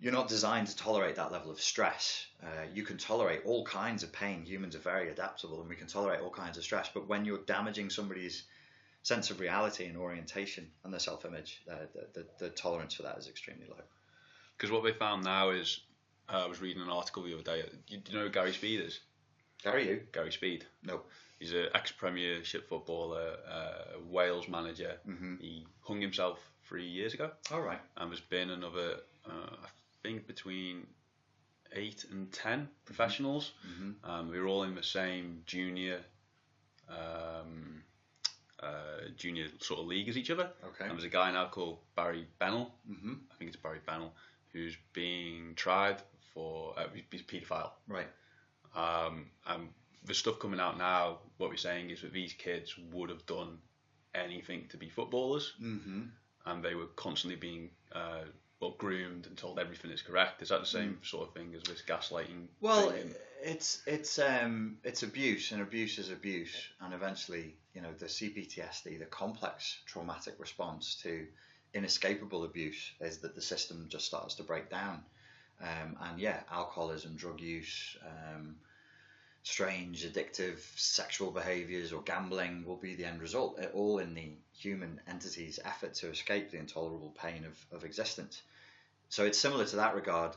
you're not designed to tolerate that level of stress. You can tolerate all kinds of pain. Humans are very adaptable, and we can tolerate all kinds of stress. But when you're damaging somebody's sense of reality and orientation and their self-image, the tolerance for that is extremely low. Because what they found now is, I was reading an article the other day. Do you know who Gary Speed is? Gary Speed. No. He's an ex-Premiership footballer, Wales manager. Mm-hmm. He hung himself 3 years ago. All right. And there's been another, I think, between 8 and 10 professionals. Mm-hmm. We were all in the same junior sort of league as each other. Okay. And there's a guy now called Barry Bennell. Mm-hmm. I think it's Barry Bennell, who's being tried for he's a paedophile. Right. And the stuff coming out now, what we're saying is that these kids would have done anything to be footballers, mm-hmm. and they were constantly being groomed and told everything is correct. Is that the same sort of thing as this gaslighting? Well, it's abuse, and abuse is abuse, and eventually, the CPTSD, the complex traumatic response to inescapable abuse, is that the system just starts to break down, and alcoholism, drug use, strange addictive sexual behaviors or gambling will be the end result, all in the human entity's effort to escape the intolerable pain of existence. So it's similar to that regard,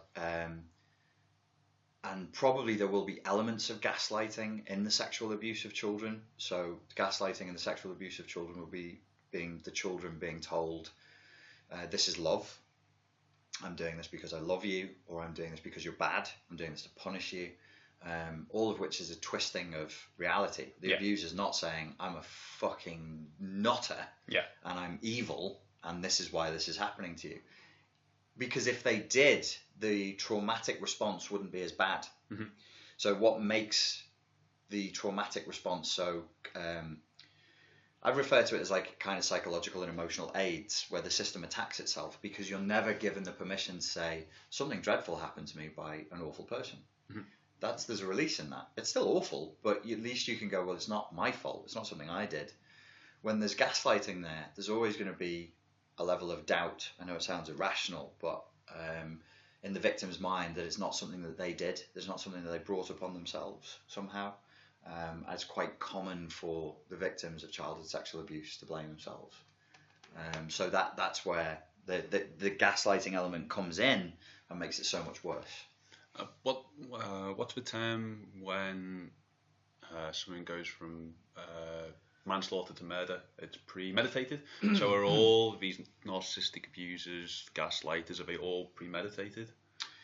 and probably there will be elements of gaslighting in the sexual abuse of children. So gaslighting and the sexual abuse of children will be the children being told, this is love, I'm doing this because I love you, or I'm doing this because you're bad, I'm doing this to punish you. All of which is a twisting of reality. The abuser's not saying, I'm a fucking nutter, and I'm evil, and this is why this is happening to you. Because if they did, the traumatic response wouldn't be as bad. Mm-hmm. So what makes the traumatic response so... I refer to it as like kind of psychological and emotional aids, where the system attacks itself, because you're never given the permission to say, something dreadful happened to me by an awful person. Mm-hmm. There's a release in that. It's still awful, but at least you can go, well, it's not my fault. It's not something I did. When there's gaslighting there, there's always going to be a level of doubt. I know it sounds irrational, but in the victim's mind, that it's not something that they did. There's not something that they brought upon themselves somehow. It's quite common for the victims of childhood sexual abuse to blame themselves. So that's where the gaslighting element comes in and makes it so much worse. What's the term when someone goes from manslaughter to murder? It's premeditated. So are all these narcissistic abusers, gaslighters, are they all premeditated?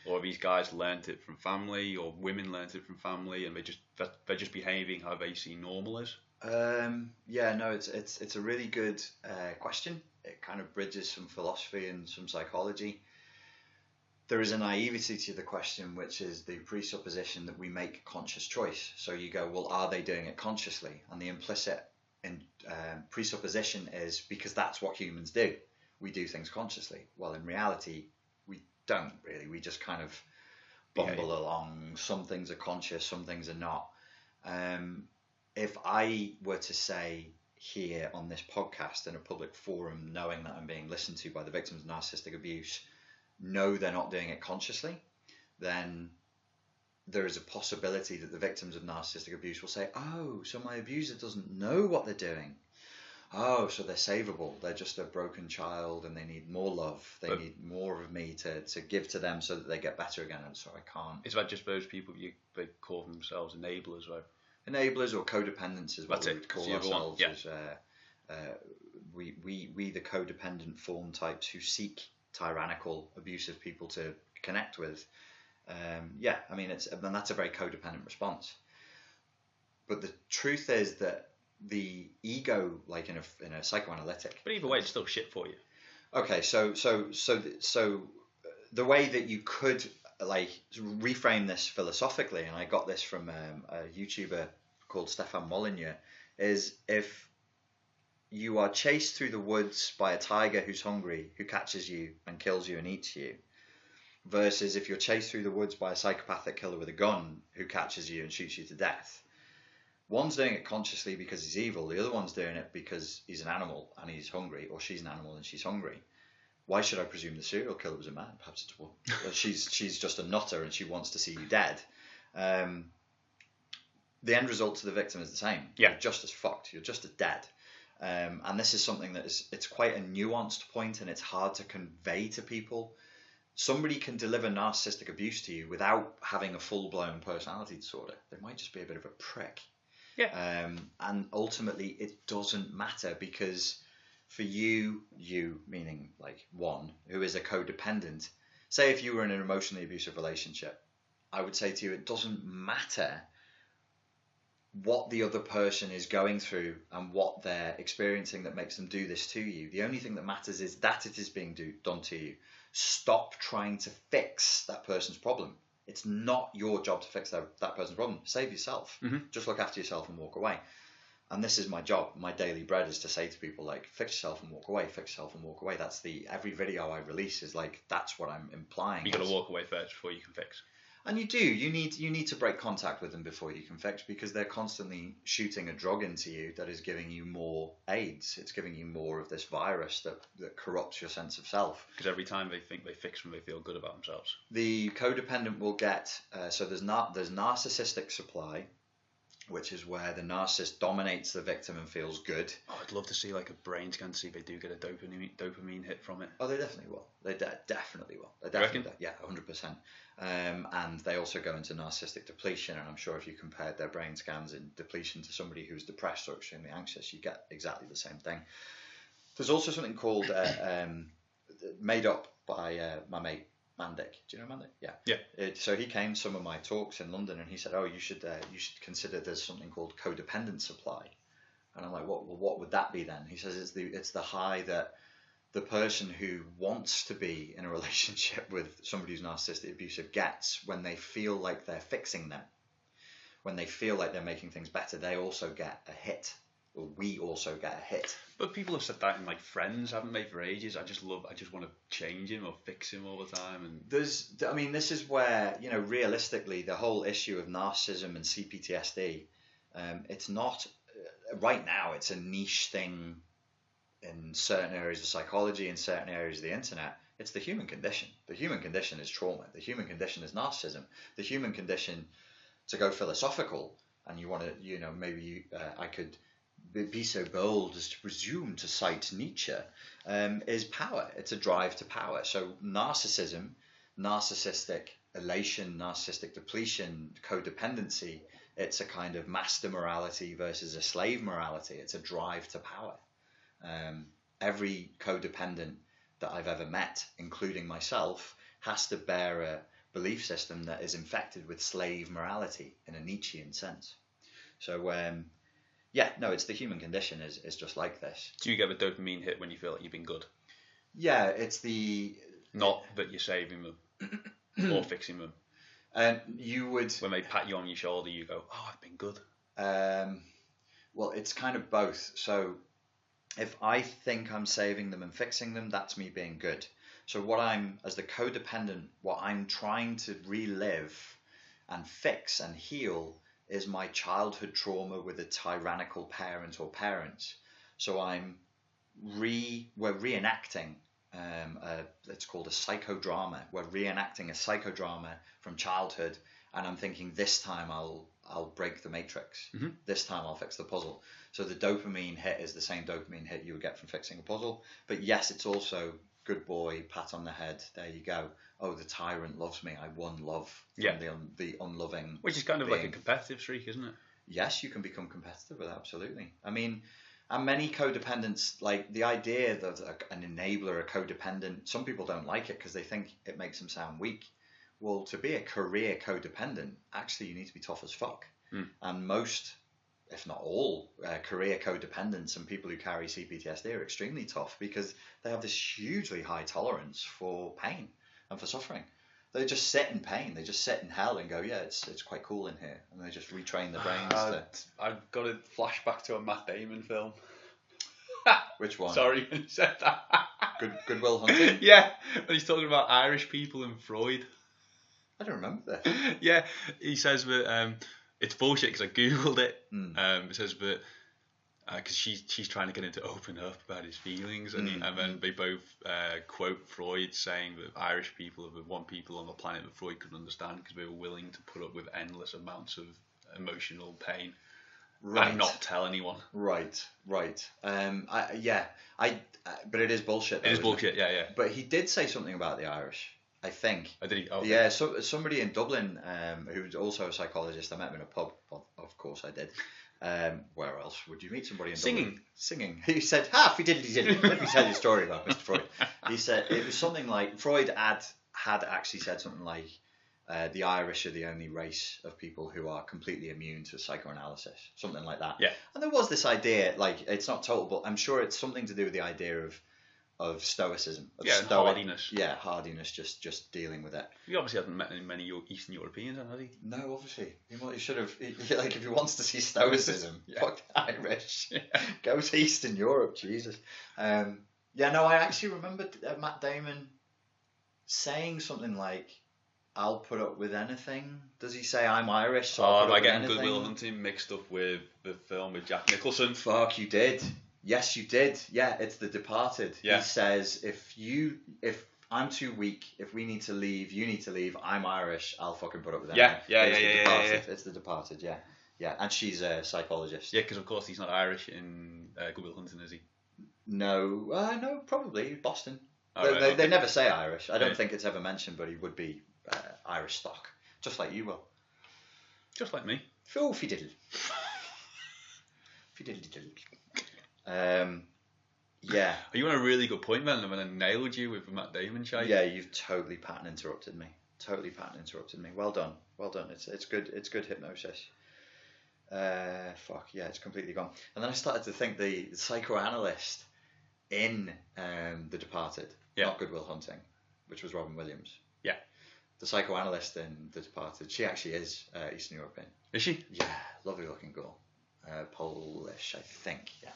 Or have these guys learnt it from family, or women learnt it from family, and they're just behaving how they see normal is? It's a really good question. It kind of bridges some philosophy and some psychology. There is a naivety to the question, which is the presupposition that we make a conscious choice. So you go, well, are they doing it consciously? And the implicit presupposition is because that's what humans do. We do things consciously. Well, in reality, we don't really. We just kind of bumble along. Some things are conscious, some things are not. If I were to say here on this podcast in a public forum, knowing that I'm being listened to by the victims of narcissistic abuse, no, they're not doing it consciously, then there is a possibility that the victims of narcissistic abuse will say, oh, so my abuser doesn't know what they're doing. Oh, so they're savable. They're just a broken child and they need more love. They need more of me to give to them so that they get better again. And so I can't. Is that just those people they call themselves enablers, right? Enablers or codependents is what we would call ourselves. As, we the codependent form types who seek tyrannical, abusive people to connect with. That's a very codependent response. But the truth is that the ego, like in a psychoanalytic. But either way, it's still shit for you. Okay, so the way that you could like reframe this philosophically, and I got this from a YouTuber called Stefan Molyneux, is if you are chased through the woods by a tiger who's hungry, who catches you and kills you and eats you, versus if you're chased through the woods by a psychopathic killer with a gun who catches you and shoots you to death. One's doing it consciously because he's evil, the other one's doing it because he's an animal and he's hungry, or she's an animal and she's hungry. why should I presume the serial killer was a man? Perhaps it's a woman. She's just a nutter and she wants to see you dead. The end result to the victim is the same. Yeah. You're just as fucked. You're just as dead. And this is something that it's quite a nuanced point, and it's hard to convey to people. Somebody can deliver narcissistic abuse to you without having a full-blown personality disorder. They might just be a bit of a prick. Yeah. And ultimately, it doesn't matter, because for you meaning like one who is a codependent, say if you were in an emotionally abusive relationship, I would say to you, it doesn't matter what the other person is going through and what they're experiencing that makes them do this to you. The only thing that matters is that it is being done to you. Stop trying to fix that person's problem. It's not your job to fix that person's problem. Save yourself. Mm-hmm. Just look after yourself and walk away. And this is my job. My daily bread is to say to people, like, fix yourself and walk away, fix yourself and walk away. That's every video I release is like, that's what I'm implying. You got to walk away first before you can fix. And you do. You need to break contact with them before you can fix, because they're constantly shooting a drug into you that is giving you more AIDS. It's giving you more of this virus that corrupts your sense of self. Because every time they think they fix them, they feel good about themselves. The codependent will get so there's narcissistic supply, which is where the narcissist dominates the victim and feels good. Oh, I'd love to see like a brain scan to see if they do get a dopamine hit from it. Oh, they definitely will. They definitely will. They reckon? Yeah, 100%. And they also go into narcissistic depletion, and I'm sure if you compared their brain scans in depletion to somebody who's depressed or extremely anxious, you get exactly the same thing. There's also something called made up by my mate Mandik. Do you know Mandik? Yeah. Yeah. So he came to some of my talks in London, and he said, "Oh, you should consider there's something called codependent supply." And I'm like, "What would that be then?" He says it's the high that the person who wants to be in a relationship with somebody who's narcissistic abusive gets when they feel like they're fixing them, when they feel like they're making things better. They also get a hit. Or we also get a hit. But people have said that in like Friends, haven't they, for ages? I just want to change him or fix him all the time. And this is where, realistically, the whole issue of narcissism and CPTSD, it's not, right now, it's a niche thing in certain areas of psychology, in certain areas of the internet. It's the human condition. The human condition is trauma. The human condition is narcissism. The human condition, to go philosophical, and you want to, maybe I could be so bold as to presume to cite Nietzsche, is power. It's a drive to power. So narcissism, narcissistic elation, narcissistic depletion, codependency, it's a kind of master morality versus a slave morality. It's a drive to power. Every codependent that I've ever met, including myself, has to bear a belief system that is infected with slave morality in a Nietzschean sense. So it's the human condition is just like this. Do you get a dopamine hit when you feel like you've been good? Yeah, it's the... Not that you're saving them or fixing them. You would... When they pat you on your shoulder, you go, oh, I've been good. Well, it's kind of both. So if I think I'm saving them and fixing them, that's me being good. So as the codependent, what I'm trying to relive and fix and heal is my childhood trauma with a tyrannical parent or parents. So we're reenacting, it's called a psychodrama. We're reenacting a psychodrama from childhood, and I'm thinking this time I'll break the matrix. Mm-hmm. This time I'll fix the puzzle. So the dopamine hit is the same dopamine hit you would get from fixing a puzzle. But yes, it's also good boy, pat on the head, there you go. Oh, the tyrant loves me. I won love from the unloving. Which is kind of being. like a competitive streak, isn't it? Yes, you can become competitive with it, absolutely. I mean, and many codependents, like the idea that an enabler, a codependent, some people don't like it because they think it makes them sound weak. Well, to be a career codependent, actually you need to be tough as fuck. And most, if not all, career codependents and people who carry CPTSD are extremely tough because they have this hugely high tolerance for pain and for suffering. They just sit in pain. They just sit in hell and go, yeah, it's quite cool in here. And they just retrain their brains. I've got a flashback to a Matt Damon film. Which one? Sorry, when you said that. Good Will Hunting? Yeah, when he's talking about Irish people and Freud. I don't remember that. Yeah, he says that it's bullshit because I googled it. It says that because she's trying to get him to open up about his feelings, and then they both quote Freud saying that Irish people are the one people on the planet that Freud could understand because they were willing to put up with endless amounts of emotional pain and not tell anyone. Right. But it is bullshit. It is bullshit. Yeah. But he did say something about the Irish, I think. Oh, did he? Oh, okay. Yeah. So somebody in Dublin, who's also a psychologist, I met him in a pub. Of course, I did. Where else would you meet somebody in Dublin? Singing. He said, fiddly-diddly. Let me tell you a story about Mr. Freud. He said it was something like, Freud had actually said something like, the Irish are the only race of people who are completely immune to psychoanalysis. Something like that. Yeah. And there was this idea, like, it's not total, but I'm sure it's something to do with the idea of stoicism. Hardiness. Yeah, hardiness, just dealing with it. He obviously hasn't met many Eastern Europeans, has he? No, obviously. He should have, like, if he wants to see stoicism, fuck the Irish. Go to Eastern Europe, Jesus. I actually remember Matt Damon saying something like, I'll put up with anything. Does he say I'm Irish? So am I getting Good Will Hunting mixed up with the film with Jack Nicholson? Fuck, you did. Yes, you did. Yeah, it's The Departed. Yeah. He says, if I'm too weak, if we need to leave, you need to leave, I'm Irish, I'll fucking put up with anything. Yeah. It's The Departed, yeah. Yeah, and she's a psychologist. Yeah, because of course he's not Irish in Good Will Hunting, is he? No, probably Boston. Right, they never say Irish. I don't think it's ever mentioned, but he would be Irish stock, just like you will. Just like me. Filthy diddle. Yeah. Are you on a really good point then? When I nailed you with Matt Damon shite? Yeah, you've totally pattern interrupted me. Well done. It's good hypnosis. It's completely gone. And then I started to think the psychoanalyst in The Departed, not Good Will Hunting, which was Robin Williams. Yeah. The psychoanalyst in The Departed, she actually is Eastern European. Is she? Yeah, lovely looking girl. Polish, I think. Yeah.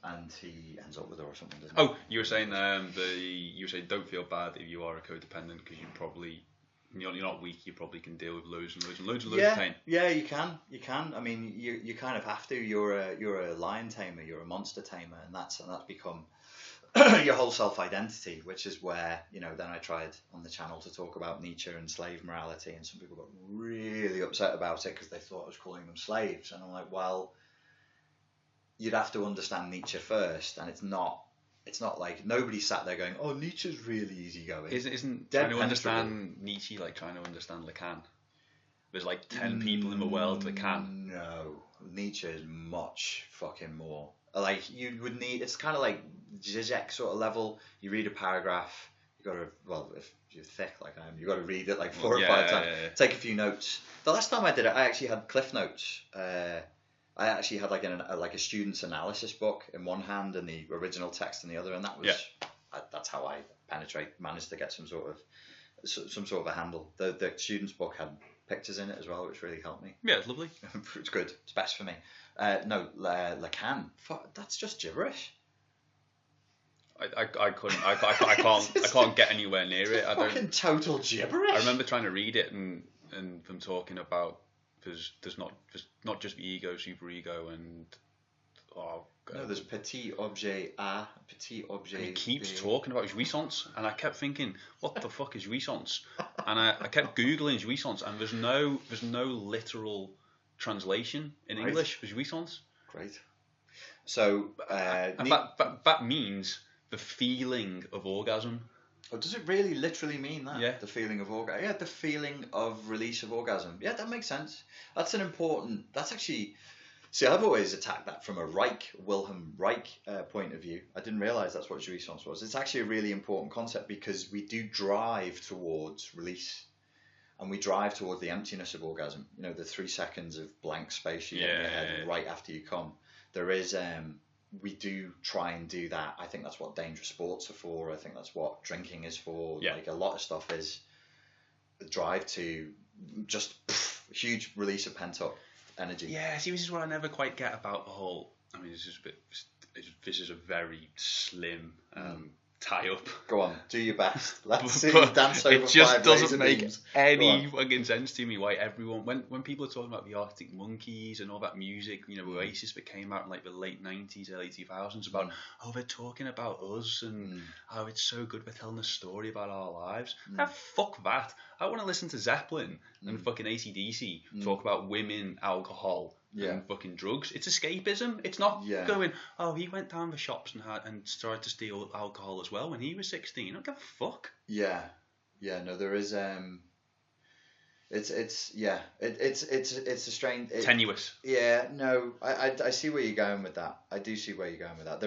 And he ends up with her or something, doesn't he? Oh, you were saying don't feel bad if you are a codependent because you're not weak. You probably can deal with loads of pain. Yeah, you can. I mean, you kind of have to. You're a lion tamer. You're a monster tamer, and that's become your whole self-identity, which is where, then I tried on the channel to talk about Nietzsche and slave morality, and some people got really upset about it because they thought I was calling them slaves, and I'm like, well, you'd have to understand Nietzsche first, and it's not like nobody sat there going, oh, Nietzsche's really easygoing. Isn't trying to understand Nietzsche like trying to understand Lacan? There's like 10 people in the world that can. No, Nietzsche is much fucking more. Like, you would need, it's kind of like Zizek sort of level. You read a paragraph, you got to, if you're thick like I am, you got to read it like 4 or 5 times. Yeah. Take a few notes. The last time I did it, I actually had cliff notes. I actually had like a student's analysis book in one hand and the original text in the other, and that was that's how I managed to get some sort of a handle. The student's book had pictures in it as well, which really helped me. Yeah, it's lovely. It's good. It's best for me. Lacan. That's just gibberish. I can't get anywhere near it. Fucking total gibberish. I remember trying to read it and them talking about there's not just ego, superego, and there's petit objet A, petit objet. And he keeps talking about jouissance, and I kept thinking, what the fuck is jouissance? And I kept googling jouissance, and there's no literal translation in English for jouissance. Great. So that means the feeling of orgasm. Oh, does it really literally mean that? Yeah. The feeling of orgasm. Yeah, the feeling of release of orgasm. Yeah, that makes sense. That's actually. See, I've always attacked that from a Wilhelm Reich point of view. I didn't realise that's what jouissance was. It's actually a really important concept because we do drive towards release. And we drive towards the emptiness of orgasm. The 3 seconds of blank space you get in your head right after you come. There is, we do try and do that. I think that's what dangerous sports are for. I think that's what drinking is for. Yeah. Like, a lot of stuff is the drive to just huge release of pent up energy. Yeah, see, this is what I never quite get about the whole. I mean, this is a very slim tie up. Go on, do your best. Let's see you dance over it just 5 doesn't laser make beams. any fucking sense to me why everyone, when people are talking about the Arctic Monkeys and all that music, Oasis that came out in like the late 90s, early 2000s about, they're talking about us and how it's so good, we're telling a story about our lives. Fuck that. I want to listen to Zeppelin and fucking AC/DC talk about women, alcohol, and fucking drugs. It's escapism. It's not going, he went down the shops and started to steal alcohol as well when he was 16. I don't give a fuck. No, there is it's a strange tenuous. I see where you're going with that. I do see where you're going with that.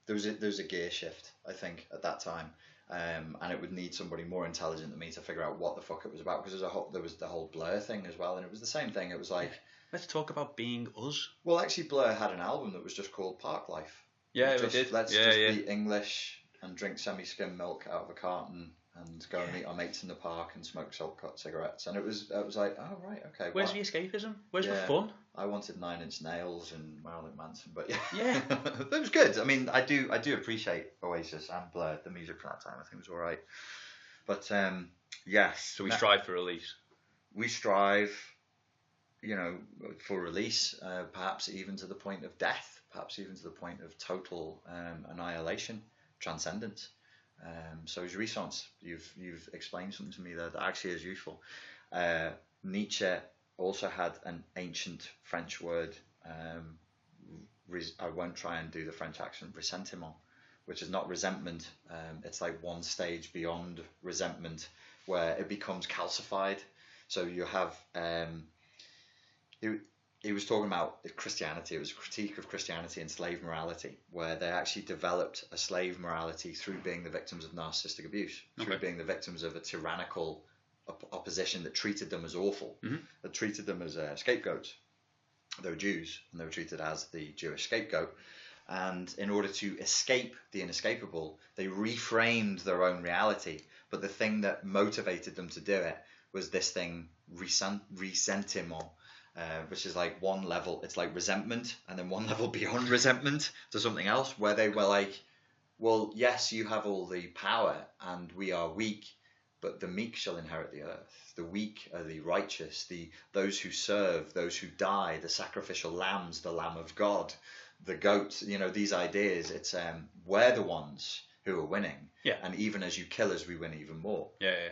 There's a gear shift, I think, at that time. And it would need somebody more intelligent than me to figure out what the fuck it was about, because there was the whole Blur thing as well, and it was the same thing. It was like, let's talk about being us. Well, actually, Blur had an album that was just called Park Life. It did. Let's be English and drink semi-skim milk out of a carton and go and meet our mates in the park and smoke salt-cut cigarettes. And it was like, oh right, okay. Where's the escapism? Where's the fun? I wanted 9 Inch Nails and Marilyn Manson, but it was good. I mean, I do appreciate Oasis and Blur. The music from that time, I think, was all right. But yes. So we strive for release. We strive, for release, perhaps even to the point of death, perhaps even to the point of total annihilation, transcendence. So as Renaissance, you've explained something to me there that actually is useful. Nietzsche also had an ancient French word. I won't try and do the French accent. Ressentiment, which is not resentment. It's like one stage beyond resentment, where it becomes calcified. So you have. He was talking about Christianity. It was a critique of Christianity and slave morality, where they actually developed a slave morality through being the victims of narcissistic abuse, through being the victims of a tyrannical opposition that treated them as awful, that treated them as scapegoats. They were Jews, and they were treated as the Jewish scapegoat. And in order to escape the inescapable, they reframed their own reality. But the thing that motivated them to do it was this thing, ressentiment, which is like one level. It's like resentment, and then one level beyond resentment to something else, where they were like, well, yes, you have all the power, and we are weak, but the meek shall inherit the earth. The weak are the righteous, those who serve, those who die, the sacrificial lambs, the Lamb of God, the goats. These ideas. It's we're the ones who are winning. And even as you kill us, we win even more.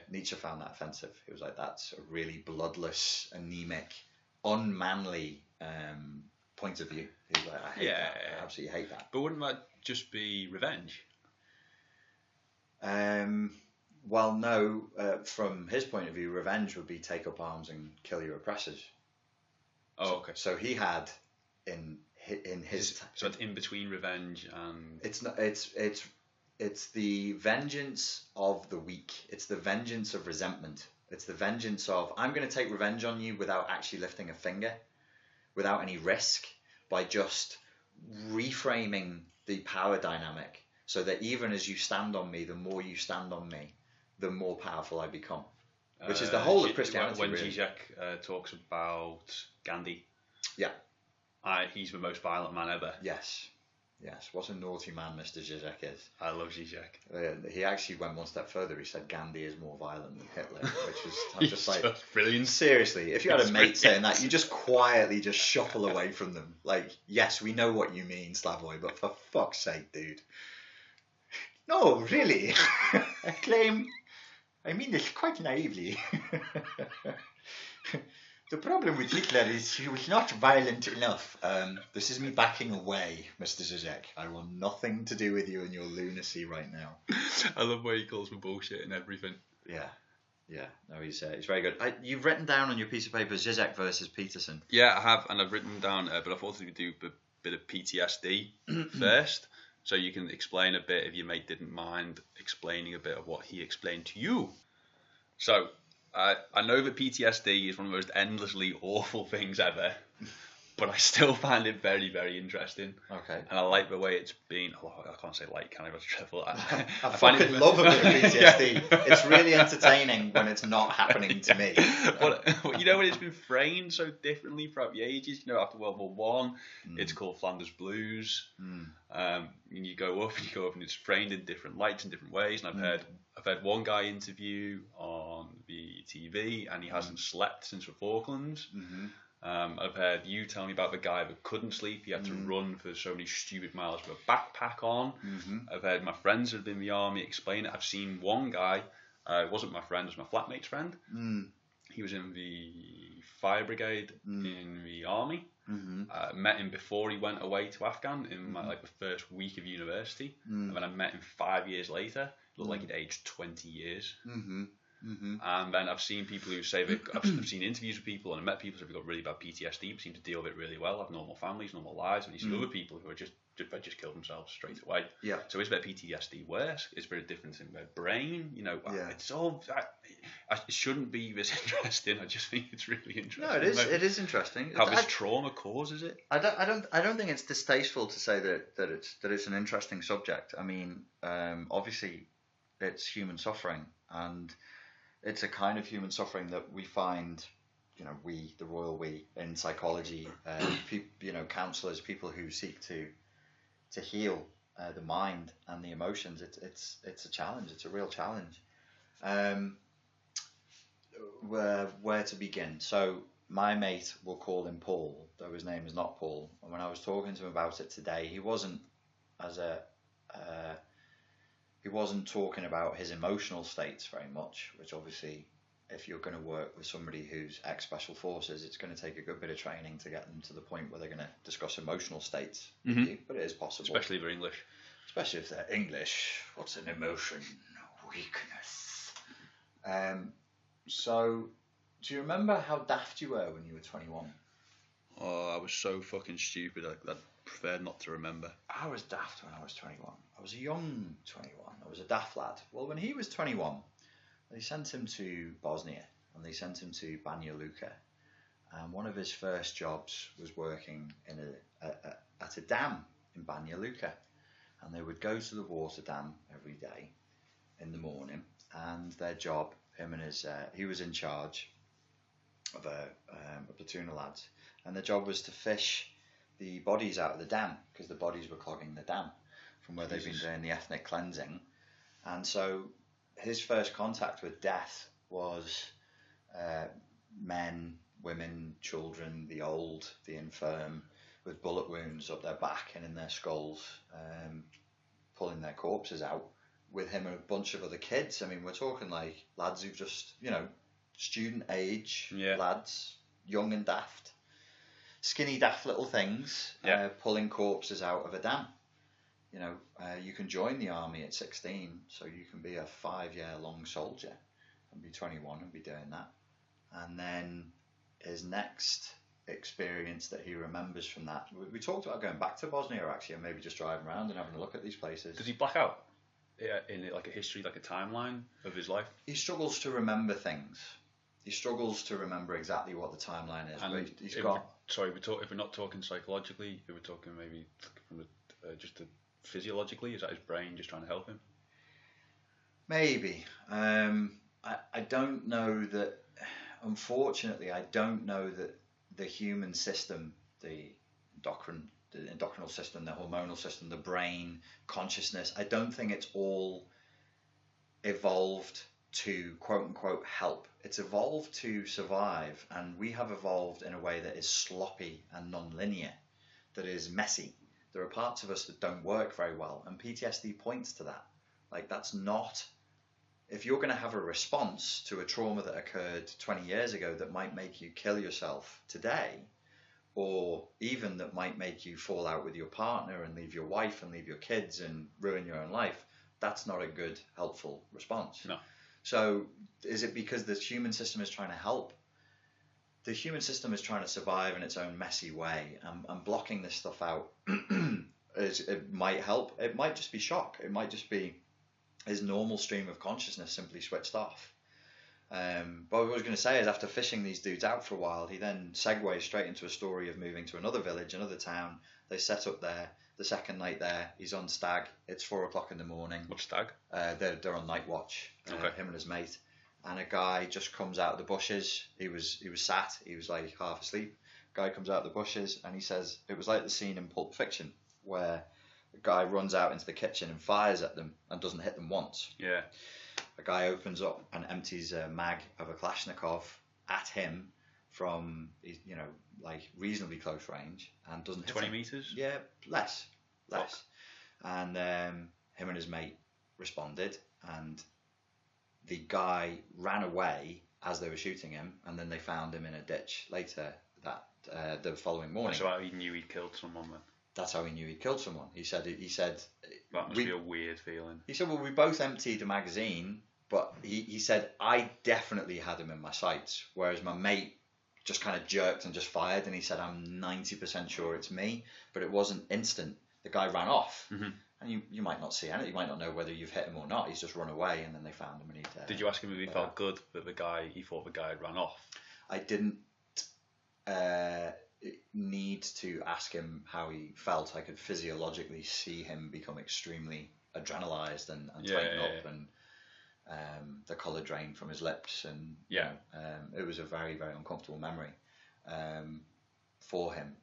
Nietzsche found that offensive. He was like, that's a really bloodless, anemic, unmanly point of view. He was like, I hate that. I absolutely hate that. But wouldn't that just be revenge? Well, no. From his point of view, revenge would be take up arms and kill your oppressors. Oh, okay. So he had in his. So it's in between revenge and. It's not. It's the vengeance of the weak. It's the vengeance of resentment. It's the vengeance of, I'm going to take revenge on you without actually lifting a finger, without any risk, by just reframing the power dynamic, so that even as you stand on me, the more you stand on me, the more powerful I become. Which is the whole of Christianity. When really. Zizek talks about Gandhi, he's the most violent man ever. Yes. What a naughty man Mr. Zizek is. I love Zizek. He actually went one step further. He said Gandhi is more violent than Hitler, which was, I'm just like, brilliant. Seriously, if you had a mate saying that, you just quietly just shuffle away from them. Like, yes, we know what you mean, Slavoj, but for fuck's sake, dude. No, really. I mean this quite naively. The problem with Hitler is he was not violent enough. This is me backing away, Mr. Zizek. I want nothing to do with you and your lunacy right now. I love where he calls me bullshit and everything. Yeah. No, he's very good. You've written down on your piece of paper Zizek versus Peterson. Yeah, I have, and I've written down, but I thought we'd do a bit of PTSD first, so you can explain a bit, if your mate didn't mind explaining a bit of what he explained to you. So, I know that PTSD is one of the most endlessly awful things ever, but I still find it very, very interesting. Okay. And I like the way it's been. Oh, I can't say like, can I? That's dreadful. I fucking love a bit of PTSD. It's really entertaining when it's not happening to me. But you know, when it's been framed so differently throughout the ages. You know, after World War One, it's called Flanders Blues. And you go up and it's framed in different lights in different ways. And I've heard one guy interview on the TV, and he hasn't slept since the Falklands. I've heard you tell me about the guy that couldn't sleep. He had to run for so many stupid miles with a backpack on. I've heard my friends who have been in the army explain it. I've seen one guy, it wasn't my friend, it was my flatmate's friend. He was in the fire brigade in the army. Met him before he went away to Afghan in like the first week of university. And then I met him 5 years later. Looked like he'd aged 20 years. And then I've seen people who say I've seen interviews with people and I've met people who've got really bad PTSD but seem to deal with it really well, have normal families, normal lives, and you see other people who are just killed themselves straight away. So is their PTSD worse? Is there a difference in their brain? You know, it's all. It shouldn't be this interesting. I just think it's really interesting. No, it is. It is interesting. How this trauma causes it. I don't think it's distasteful to say that it's an interesting subject. I mean, obviously, it's human suffering, and it's a kind of human suffering that we find, you know, the royal we in psychology, counsellors, people who seek to heal the mind and the emotions. It's a challenge. It's a real challenge. Where to begin? So my mate, we'll call him Paul, though his name is not Paul. And when I was talking to him about it today, he wasn't talking about his emotional states very much, which obviously, if you're going to work with somebody who's ex-special forces, it's going to take a good bit of training to get them to the point where they're going to discuss emotional states with you, but it is possible. Especially if they're English. Especially if they're English. What's an emotion? Weakness. So, do you remember how daft you were when you were 21? Oh, I was so fucking stupid. I prefer not to remember. I was daft when I was 21. I was a young 21. I was a daft lad. Well, when he was 21, they sent him to Bosnia and they sent him to Banja Luka. And one of his first jobs was working in at a dam in Banja Luka. And they would go to the water dam every day in the morning. And their job, he was in charge of a platoon of lads. And their job was to fish the bodies out of the dam, because the bodies were clogging the dam from where they've been doing the ethnic cleansing. And so his first contact with death was men, women, children, the old, the infirm, with bullet wounds up their back and in their skulls, pulling their corpses out with him and a bunch of other kids. I mean, we're talking like lads who've just, student age lads, young and daft. Skinny, daft little things, pulling corpses out of a dam. You can join the army at 16, so you can be a 5-year-long soldier and be 21 and be doing that. And then his next experience that he remembers from that, we talked about going back to Bosnia actually, and maybe just driving around and having a look at these places. Does he black out in like a history, like a timeline of his life? He struggles to remember things. He struggles to remember exactly what the timeline is. And but he's got. If we're not talking psychologically, if we're talking maybe from physiologically, is that his brain just trying to help him? Maybe. I don't know that. Unfortunately, I don't know that the human system, the endocrinal system, the hormonal system, the brain, consciousness, I don't think it's all evolved to quote unquote help. It's evolved to survive, and we have evolved in a way that is sloppy and non-linear, that is messy. There are parts of us that don't work very well, and PTSD points to that. Like, that's not, if you're going to have a response to a trauma that occurred 20 years ago that might make you kill yourself today, or even that might make you fall out with your partner and leave your wife and leave your kids and ruin your own life, that's not a good, helpful response. No. So is it because the human system is trying to help? The human system is trying to survive in its own messy way, and blocking this stuff out it might help. It might just be shock. It might just be his normal stream of consciousness simply switched off. But what I was going to say is, after fishing these dudes out for a while, he then segues straight into a story of moving to another village, another town. They set up there. The second night there, he's on stag. It's 4 o'clock in the morning. What stag? They're on night watch. Okay. Him and his mate. And a guy just comes out of the bushes. He was sat. He was like half asleep. Guy comes out of the bushes and he says it was like the scene in Pulp Fiction where a guy runs out into the kitchen and fires at them and doesn't hit them once. Yeah. A guy opens up and empties a mag of a Kalashnikov at him from, you know, like reasonably close range and doesn't hit 20 him. meters? Yeah, less. And him and his mate responded, and the guy ran away as they were shooting him, and then they found him in a ditch later the following morning. So he knew he'd killed someone then. That's how he knew he'd killed someone. He said that must be a weird feeling. He said, well, we both emptied the magazine, but he said I definitely had him in my sights, whereas my mate just kind of jerked and just fired, and he said I'm 90% sure it's me, but it wasn't instant. The guy ran off. Mm-hmm. And you might not see anything. You might not know whether you've hit him or not. He's just run away, and then they found him, and he'd. Did you ask him if he felt good that he thought the guy had run off? I didn't need to ask him how he felt. I could physiologically see him become extremely adrenalized and tighten up, and the colour drained from his lips, and it was a very, very uncomfortable memory for him.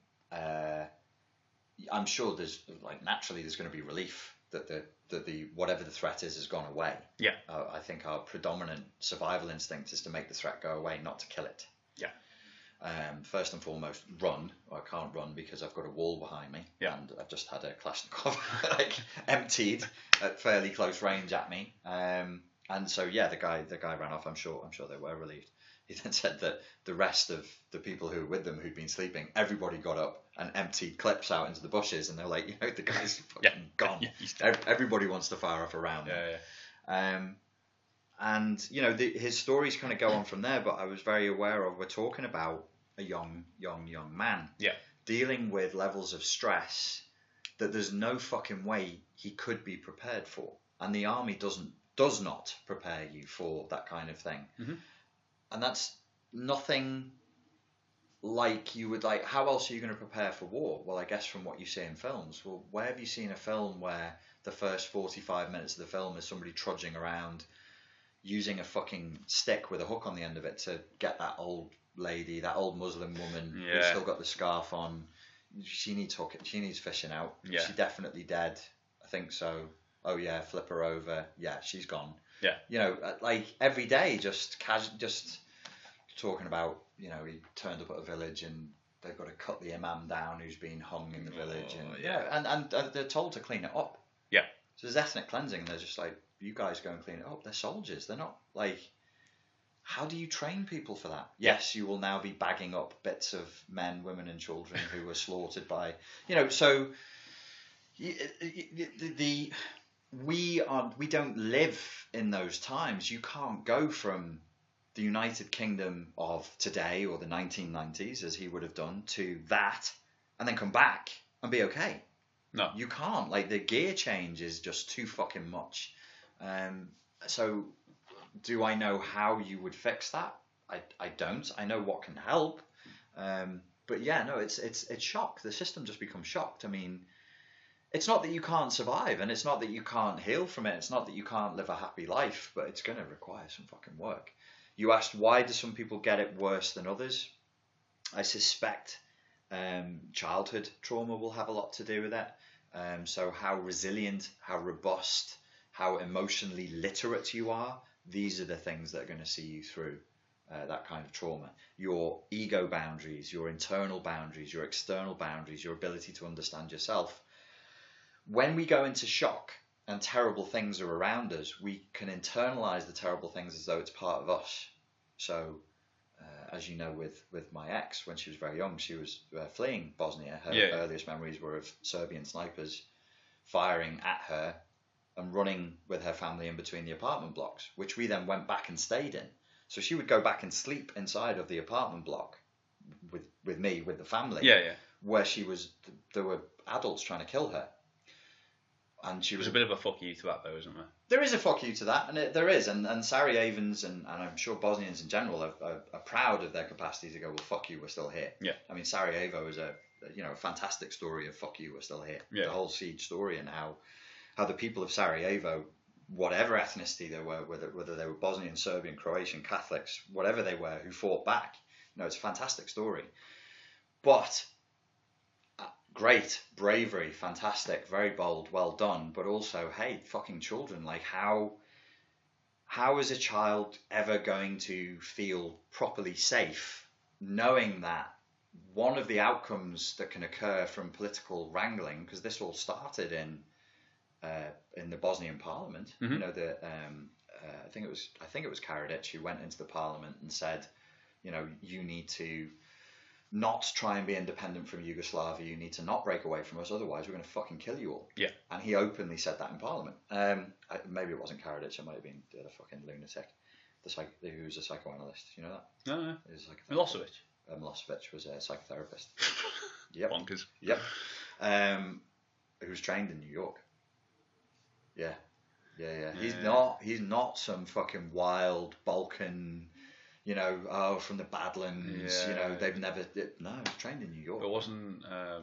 I'm sure there's naturally there's going to be relief that the whatever the threat is has gone away. Yeah. I think our predominant survival instinct is to make the threat go away, not to kill it. Yeah. First and foremost, run. I can't run because I've got a wall behind me, and I've just had a Kalashnikov emptied at fairly close range at me. And so the guy ran off. I'm sure they were relieved. He then said that the rest of the people who were with them, who'd been sleeping, everybody got up and emptied clips out into the bushes, and they're like, you know, the guy's fucking gone. Everybody wants to fire off around him. And you know, his stories kind of go on from there. But I was very aware of, we're talking about a young man, dealing with levels of stress that there's no fucking way he could be prepared for, and the army does not prepare you for that kind of thing. Mm-hmm. And that's nothing like you would like. How else are you going to prepare for war? Well, I guess from what you see in films. Well, where have you seen a film where the first 45 minutes of the film is somebody trudging around using a fucking stick with a hook on the end of it to get that old lady, that old Muslim woman who's still got the scarf on? She needs hooking. She needs fishing out. Yeah. She's definitely dead. I think so. Oh yeah, flip her over. Yeah, she's gone. Yeah. You know, like every day, just talking about, you know, he turned up at a village and they've got to cut the imam down who's been hung in the village, and they're told to clean it up. Yeah. So there's ethnic cleansing. They're just like, you guys go and clean it up. They're soldiers. They're not like. How do you train people for that? Yes, you will now be bagging up bits of men, women, and children who were slaughtered by, you know. So we don't live in those times. You can't go from the United Kingdom of today or the 1990s, as he would have done, to that and then come back and be okay. No, you can't. Like, the gear change is just too fucking much. So do I know how you would fix that? I don't. I know what can help. But yeah, no, it's shock. The system just becomes shocked. I mean, it's not that you can't survive, and it's not that you can't heal from it. It's not that you can't live a happy life, but it's going to require some fucking work. You asked, why do some people get it worse than others? I suspect childhood trauma will have a lot to do with that. So how resilient, how robust, how emotionally literate you are, these are the things that are going to see you through that kind of trauma. Your ego boundaries, your internal boundaries, your external boundaries, your ability to understand yourself. When we go into shock and terrible things are around us, we can internalize the terrible things as though it's part of us. So, as you know, with my ex, when she was very young, she was fleeing Bosnia. Her earliest memories were of Serbian snipers firing at her and running with her family in between the apartment blocks, which we then went back and stayed in. So she would go back and sleep inside of the apartment block with me, with the family, where she was. There were adults trying to kill her. And she There's a bit of a fuck you to that, though, isn't there? There is a fuck you to that, and there is, and Sarajevans and I'm sure Bosnians in general are proud of their capacity to go, well, fuck you, we're still here. Yeah. I mean, Sarajevo is a fantastic story of fuck you, we're still here. Yeah. The whole siege story and how the people of Sarajevo, whatever ethnicity they were, whether they were Bosnian, Serbian, Croatian, Catholics, whatever they were, who fought back. It's a fantastic story. But great, bravery, fantastic, very bold, well done. But also, hey, fucking children, like how is a child ever going to feel properly safe knowing that one of the outcomes that can occur from political wrangling, because this all started in the Bosnian parliament, Mm-hmm. I think it was Karadzic who went into the parliament and said, you need to not try and be independent from Yugoslavia. You need to not break away from us, otherwise we're going to fucking kill you all. Yeah. And he openly said that in Parliament. Maybe it wasn't Karadzic. It might have been the other fucking lunatic, who was a psychoanalyst. You know that? No. He was Milosevic. Milosevic was a psychotherapist. Yep. Bonkers. Yep. Who was trained in New York. Yeah. He's not some fucking wild Balkan, from the Badlands. Yeah. They've never. No, he's trained in New York. It wasn't. I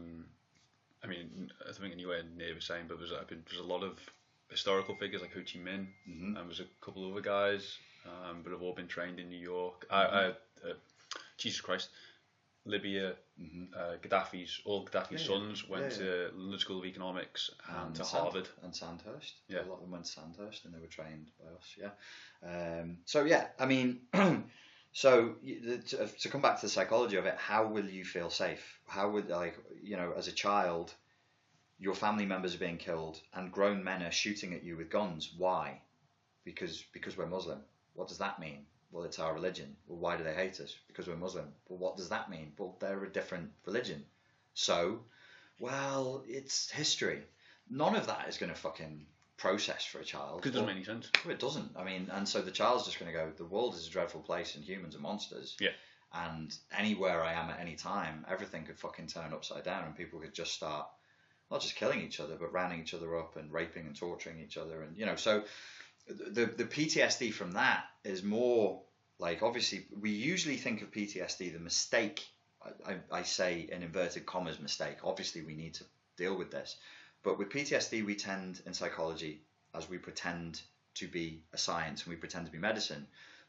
mean, I think anywhere near the same, but there's a lot of historical figures like Ho Chi Minh, Mm-hmm. and there's a couple of other guys, but have all been trained in New York. Jesus Christ, Libya, Mm-hmm. all Gaddafi's sons went to London School of Economics and to Harvard. And Sandhurst. Yeah. A lot of them went to Sandhurst and they were trained by us, yeah. I mean, to come back to the psychology of it, how will you feel safe? How would, as a child, your family members are being killed and grown men are shooting at you with guns. Why? Because we're Muslim. What does that mean? Well, it's our religion. Well, why do they hate us? Because we're Muslim. Well, what does that mean? Well, they're a different religion. So, well, it's history. None of that is going to fucking process for a child. Because it doesn't make any sense. Well, it doesn't. I mean, and so the child's just going to go, the world is a dreadful place and humans are monsters. Yeah. And anywhere I am at any time, everything could fucking turn upside down and people could just start not just killing each other, but rounding each other up and raping and torturing each other. And, so the PTSD from that is more like, obviously, we usually think of PTSD, the mistake, I say in inverted commas mistake. Obviously, we need to deal with this. But with PTSD, we tend in psychology, as we pretend to be a science and we pretend to be medicine,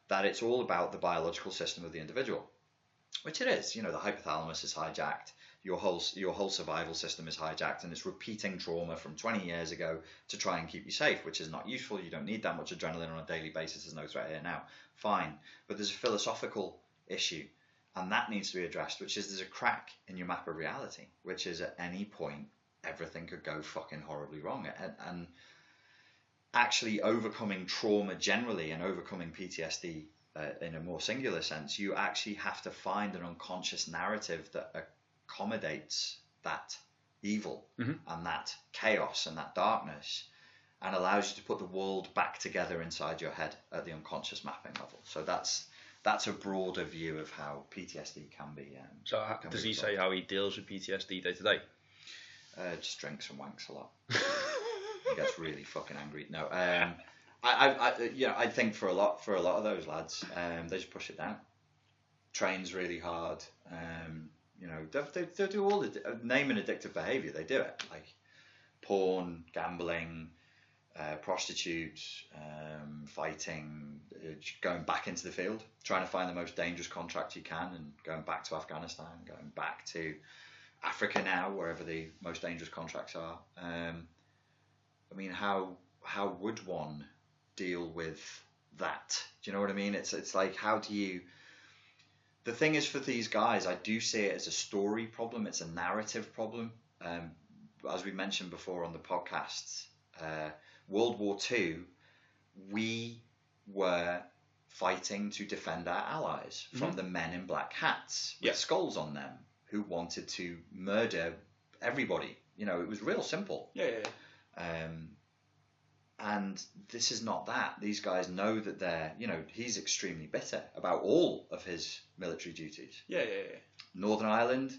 that it's all about the biological system of the individual, which it is. The hypothalamus is hijacked. Your whole survival system is hijacked, and it's repeating trauma from 20 years ago to try and keep you safe, which is not useful. You don't need that much adrenaline on a daily basis. There's no threat here now. Fine. But there's a philosophical issue, and that needs to be addressed, which is there's a crack in your map of reality, which is at any point, everything could go fucking horribly wrong. And actually overcoming trauma generally and overcoming PTSD in a more singular sense, you actually have to find an unconscious narrative that accommodates that evil and that chaos and that darkness and allows you to put the world back together inside your head at the unconscious mapping level. So that's a broader view of how PTSD can be. So does he say how he deals with PTSD day to day? Just drinks and wanks a lot. He gets really fucking angry. No, I think for a lot of those lads, they just push it down. Trains really hard. They do all the name and addictive behaviour. They do it, like porn, gambling, prostitutes, fighting, going back into the field, trying to find the most dangerous contract you can, and going back to Afghanistan, going back to Africa now, wherever the most dangerous contracts are. I mean, how would one deal with that? Do you know what I mean? It's like, how do you... The thing is, for these guys, I do see it as a story problem. It's a narrative problem. As we mentioned before on the podcasts, World War II, we were fighting to defend our allies from the men in black hats with skulls on them who wanted to murder everybody. It was real simple. Yeah. And this is not that. These guys know that they're, he's extremely bitter about all of his military duties. Yeah. Northern Ireland,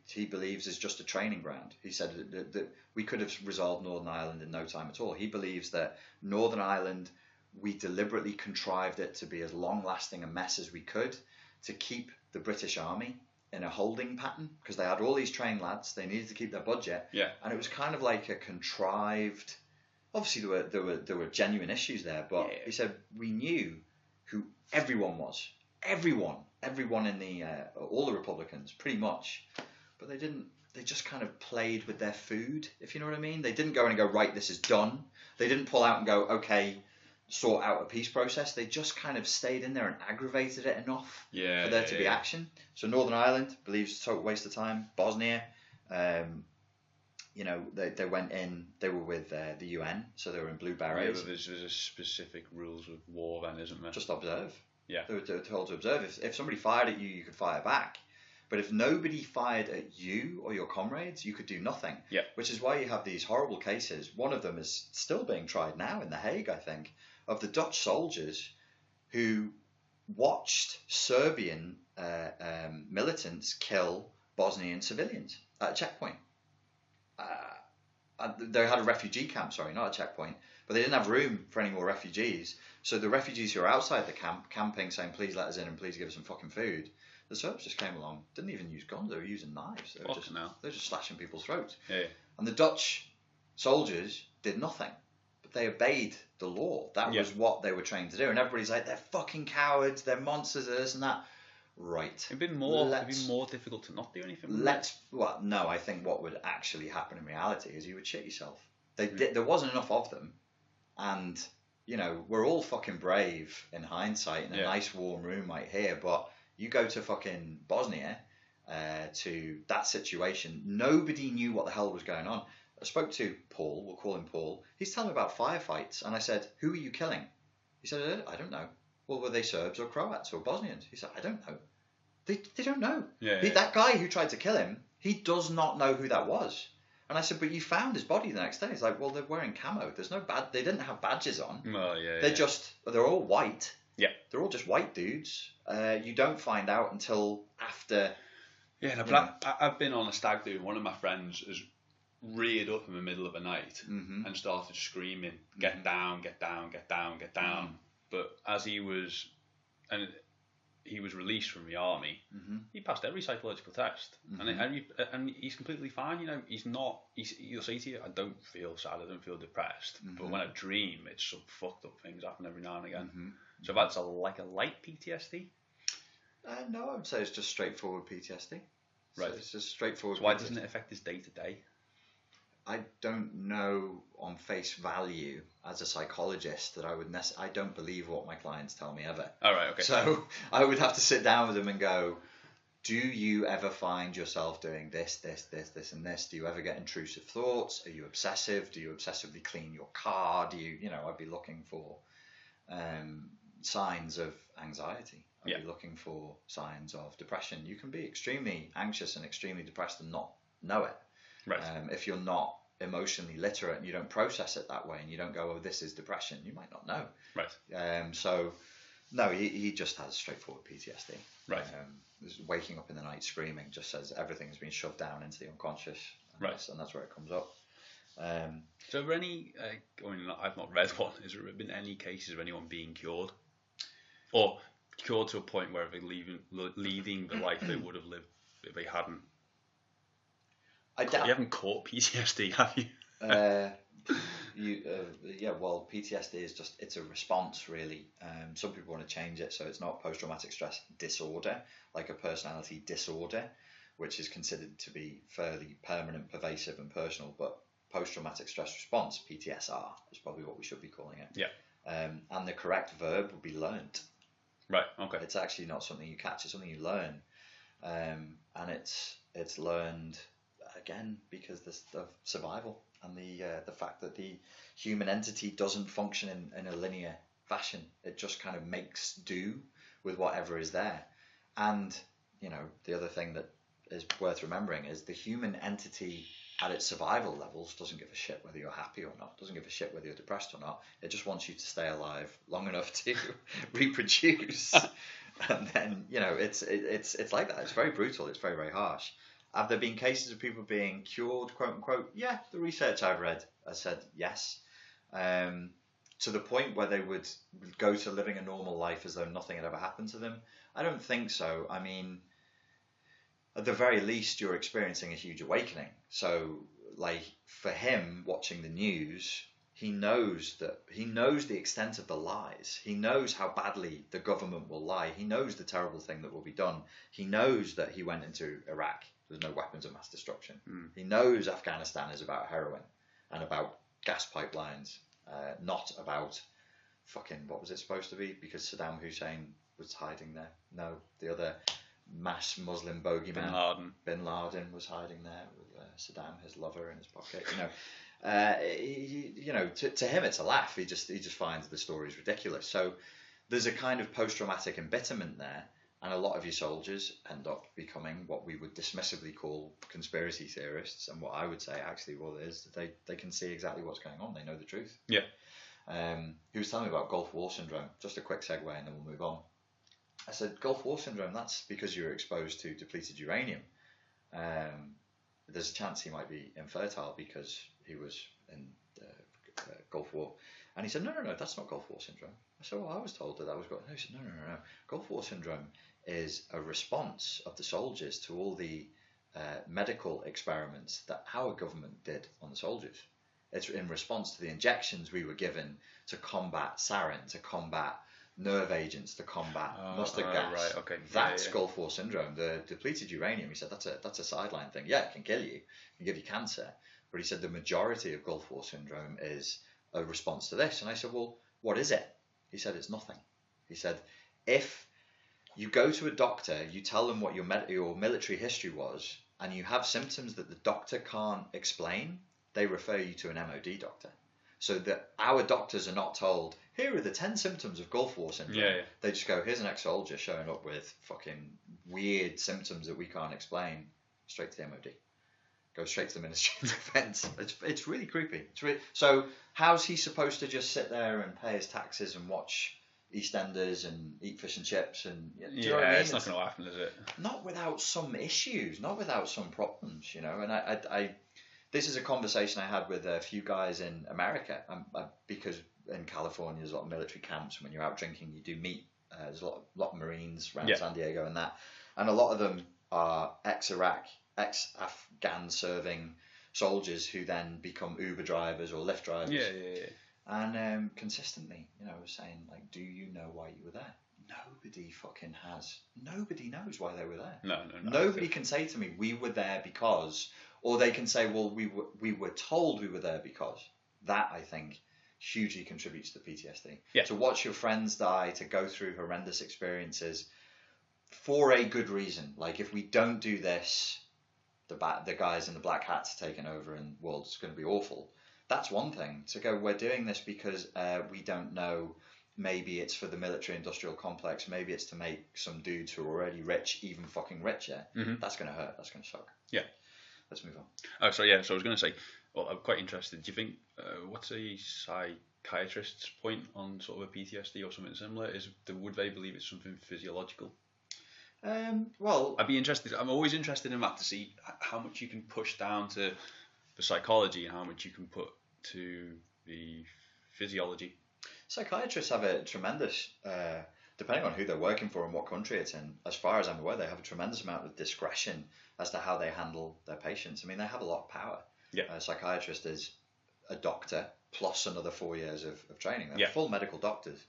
he believes is just a training ground. He said that we could have resolved Northern Ireland in no time at all. He believes that Northern Ireland, we deliberately contrived it to be as long-lasting a mess as we could to keep the British Army in a holding pattern, because they had all these trained lads. They needed to keep their budget, and it was kind of like a contrived. Obviously, there were genuine issues there, but he said we knew who everyone was. Everyone in the all the Republicans, pretty much, but they didn't. They just kind of played with their food, if you know what I mean. They didn't go in and go, right, this is done. They didn't pull out and go, okay, sort out a peace process. They just kind of stayed in there and aggravated it enough for there to be action. So Northern Ireland believes total waste of time. Bosnia, you know, they went in. They were with the UN, so they were in blue berets. Yeah, but there's a specific rules with war, then, isn't there? Just observe. Yeah. They were told to observe. If somebody fired at you, you could fire back. But if nobody fired at you or your comrades, you could do nothing. Yeah. Which is why you have these horrible cases. One of them is still being tried now in The Hague, I think, of the Dutch soldiers who watched Serbian militants kill Bosnian civilians at a checkpoint. They had a refugee camp, sorry, not a checkpoint, but they didn't have room for any more refugees. So the refugees who were outside the camp, camping, saying, please let us in and please give us some fucking food, the Serbs just came along, didn't even use guns, they were using knives. They were just slashing people's throats. Yeah. And the Dutch soldiers did nothing, but they obeyed the law. That was what they were trained to do. And everybody's like, they're fucking cowards, they're monsters, this and that. Right. It'd be more difficult to not do anything. Well, no, I think what would actually happen in reality is you would shit yourself. There wasn't enough of them, and you know, we're all fucking brave in hindsight in a nice warm room right here, but you go to fucking Bosnia, to that situation, nobody knew what the hell was going on. I spoke to Paul, we'll call him Paul. He's telling me about firefights, and I said, who are you killing? He said, I don't know. Well, were they Serbs or Croats or Bosnians? He said, I don't know. They don't know. That guy who tried to kill him, he does not know who that was. And I said, but you found his body the next day. He's like, well, they're wearing camo. There's no they didn't have badges on. Well, They're all white. Yeah. They're all just white dudes. You don't find out until after. Yeah, no, but I've been on a stag do, and one of my friends has reared up in the middle of the night and started screaming, get down, get down, get down, get down. But as he was released from the army, he passed every psychological test, and he's completely fine. You know, he'll say to you, I don't feel sad, I don't feel depressed, but when I dream, it's some fucked up things happen every now and again. So that's like a light PTSD. No, I would say it's just straightforward PTSD. Right. So it's just straightforward. So why doesn't it affect his day to day? I don't know on face value as a psychologist that I don't believe what my clients tell me ever. All right, okay. So I would have to sit down with them and go, do you ever find yourself doing this, and this? Do you ever get intrusive thoughts? Are you obsessive? Do you obsessively clean your car? Do you, I'd be looking for signs of anxiety. I'd be looking for signs of depression. You can be extremely anxious and extremely depressed and not know it. Right. If you're not emotionally literate and you don't process it that way and you don't go, oh, this is depression, you might not know. Right. So, no, he just has straightforward PTSD. Right. Waking up in the night screaming just says everything's been shoved down into the unconscious. And that's where it comes up. So, are there any, I've not read one, has there been any cases of anyone being cured? Or cured to a point where they're leading the life they would have lived if they hadn't? You haven't caught PTSD, have you? Well, PTSD is it's a response, really. Some people want to change it, so it's not post-traumatic stress disorder, like a personality disorder, which is considered to be fairly permanent, pervasive, and personal. But post-traumatic stress response, PTSR, is probably what we should be calling it. Yeah. And the correct verb would be learnt. Right. Okay. It's actually not something you catch; it's something you learn, and it's learned. Again, because of survival and the fact that the human entity doesn't function in a linear fashion. It just kind of makes do with whatever is there. And, the other thing that is worth remembering is the human entity at its survival levels doesn't give a shit whether you're happy or not, doesn't give a shit whether you're depressed or not. It just wants you to stay alive long enough to reproduce. And then, it's like that. It's very brutal. It's very, very harsh. Have there been cases of people being cured, quote unquote? Yeah, the research I've read has said yes. To the point where they would go to living a normal life as though nothing had ever happened to them? I don't think so. I mean, at the very least, you're experiencing a huge awakening. So, like, for him, watching the news, he knows the extent of the lies. He knows how badly the government will lie. He knows the terrible thing that will be done. He knows that he went into Iraq. There's no weapons of mass destruction. He knows Afghanistan is about heroin and about gas pipelines, not about fucking, what was it supposed to be? Because Saddam Hussein was hiding there. No, the other mass Muslim bogeyman, Bin Laden was hiding there with Saddam, his lover, in his pocket. To him it's a laugh. He just finds the stories ridiculous. So there's a kind of post-traumatic embitterment there, and a lot of your soldiers end up becoming what we would dismissively call conspiracy theorists. And what I would say actually what it is, they can see exactly what's going on. They know the truth. Yeah. He was telling me about Gulf War syndrome. Just a quick segue, and then we'll move on. I said, Gulf War syndrome, that's because you were exposed to depleted uranium. There's a chance he might be infertile because he was in the Gulf War. And he said, no, that's not Gulf War syndrome. I said, well, I was told that was Gulf. No, he said, no. Gulf War syndrome is a response of the soldiers to all the medical experiments that our government did on the soldiers. It's in response to the injections we were given to combat sarin, to combat nerve agents, to combat mustard gas. Right, okay. That's Gulf War syndrome. The depleted uranium, he said, that's a sideline thing. Yeah, it can kill you. It can give you cancer. But he said the majority of Gulf War syndrome is a response to this. And I said, well, what is it? He said, it's nothing. He said, if you go to a doctor, you tell them what your military history was, and you have symptoms that the doctor can't explain, they refer you to an MOD doctor. So that our doctors are not told, here are the 10 symptoms of Gulf War syndrome. Yeah. They just go, here's an ex-soldier showing up with fucking weird symptoms that we can't explain. Straight to the MOD. Go straight to the Ministry of Defence. It's really creepy. So how's he supposed to just sit there and pay his taxes and watch EastEnders and eat fish and chips? And do you know what I mean? It's not going to happen, is it? Not without some issues, not without some problems, And I this is a conversation I had with a few guys in America, because in California there's a lot of military camps. When you're out drinking, you do meet. There's a lot of Marines around San Diego and that, and a lot of them are ex-Iraq, ex-Afghan serving soldiers who then become Uber drivers or Lyft drivers. Yeah. And consistently, I was saying, like, do you know why you were there? Nobody fucking has. Nobody knows why they were there. No. Nobody can say to me, we were there because, or they can say, well, we were told we were there because. That, I think, hugely contributes to PTSD. Yeah. To watch your friends die, to go through horrendous experiences for a good reason. Like, if we don't do this, the guys in the black hats taking over and the world's going to be awful. That's one thing. To go, we're doing this because we don't know. Maybe it's for the military-industrial complex. Maybe it's to make some dudes who are already rich even fucking richer. Mm-hmm. That's going to hurt. That's going to suck. Yeah. Let's move on. Oh, so I was going to say, well, I'm quite interested. Do you think, what's a psychiatrist's point on sort of a PTSD or something similar? Would they believe it's something physiological? Well, I'd be interested. I'm always interested in that, to see how much you can push down to the psychology and how much you can put to the physiology. Psychiatrists have a tremendous, depending on who they're working for and what country it's in, as far as I'm aware, they have a tremendous amount of discretion as to how they handle their patients. I mean, they have a lot of power. Yeah. A psychiatrist is a doctor plus another 4 years of training. They're full medical doctors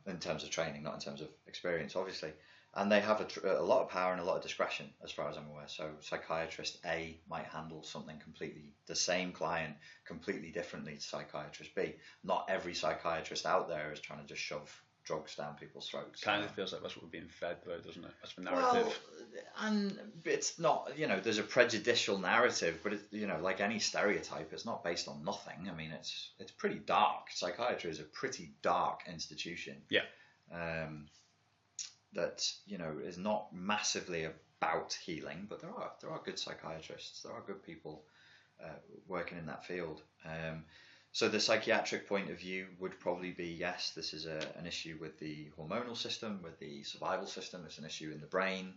in terms of training, not in terms of experience, obviously. And they have a lot of power and a lot of discretion, as far as I'm aware. So psychiatrist A might handle something completely, the same client, completely differently to psychiatrist B. Not every psychiatrist out there is trying to just shove drugs down people's throats. Kind of feels like that's what we're being fed, though, doesn't it? That's the narrative. Well, and it's not, there's a prejudicial narrative, but it's, like any stereotype, it's not based on nothing. I mean, it's pretty dark. Psychiatry is a pretty dark institution. Yeah. That is not massively about healing, but there are good psychiatrists. There are good people working in that field. So the psychiatric point of view would probably be, yes, this is an issue with the hormonal system, with the survival system. It's an issue in the brain.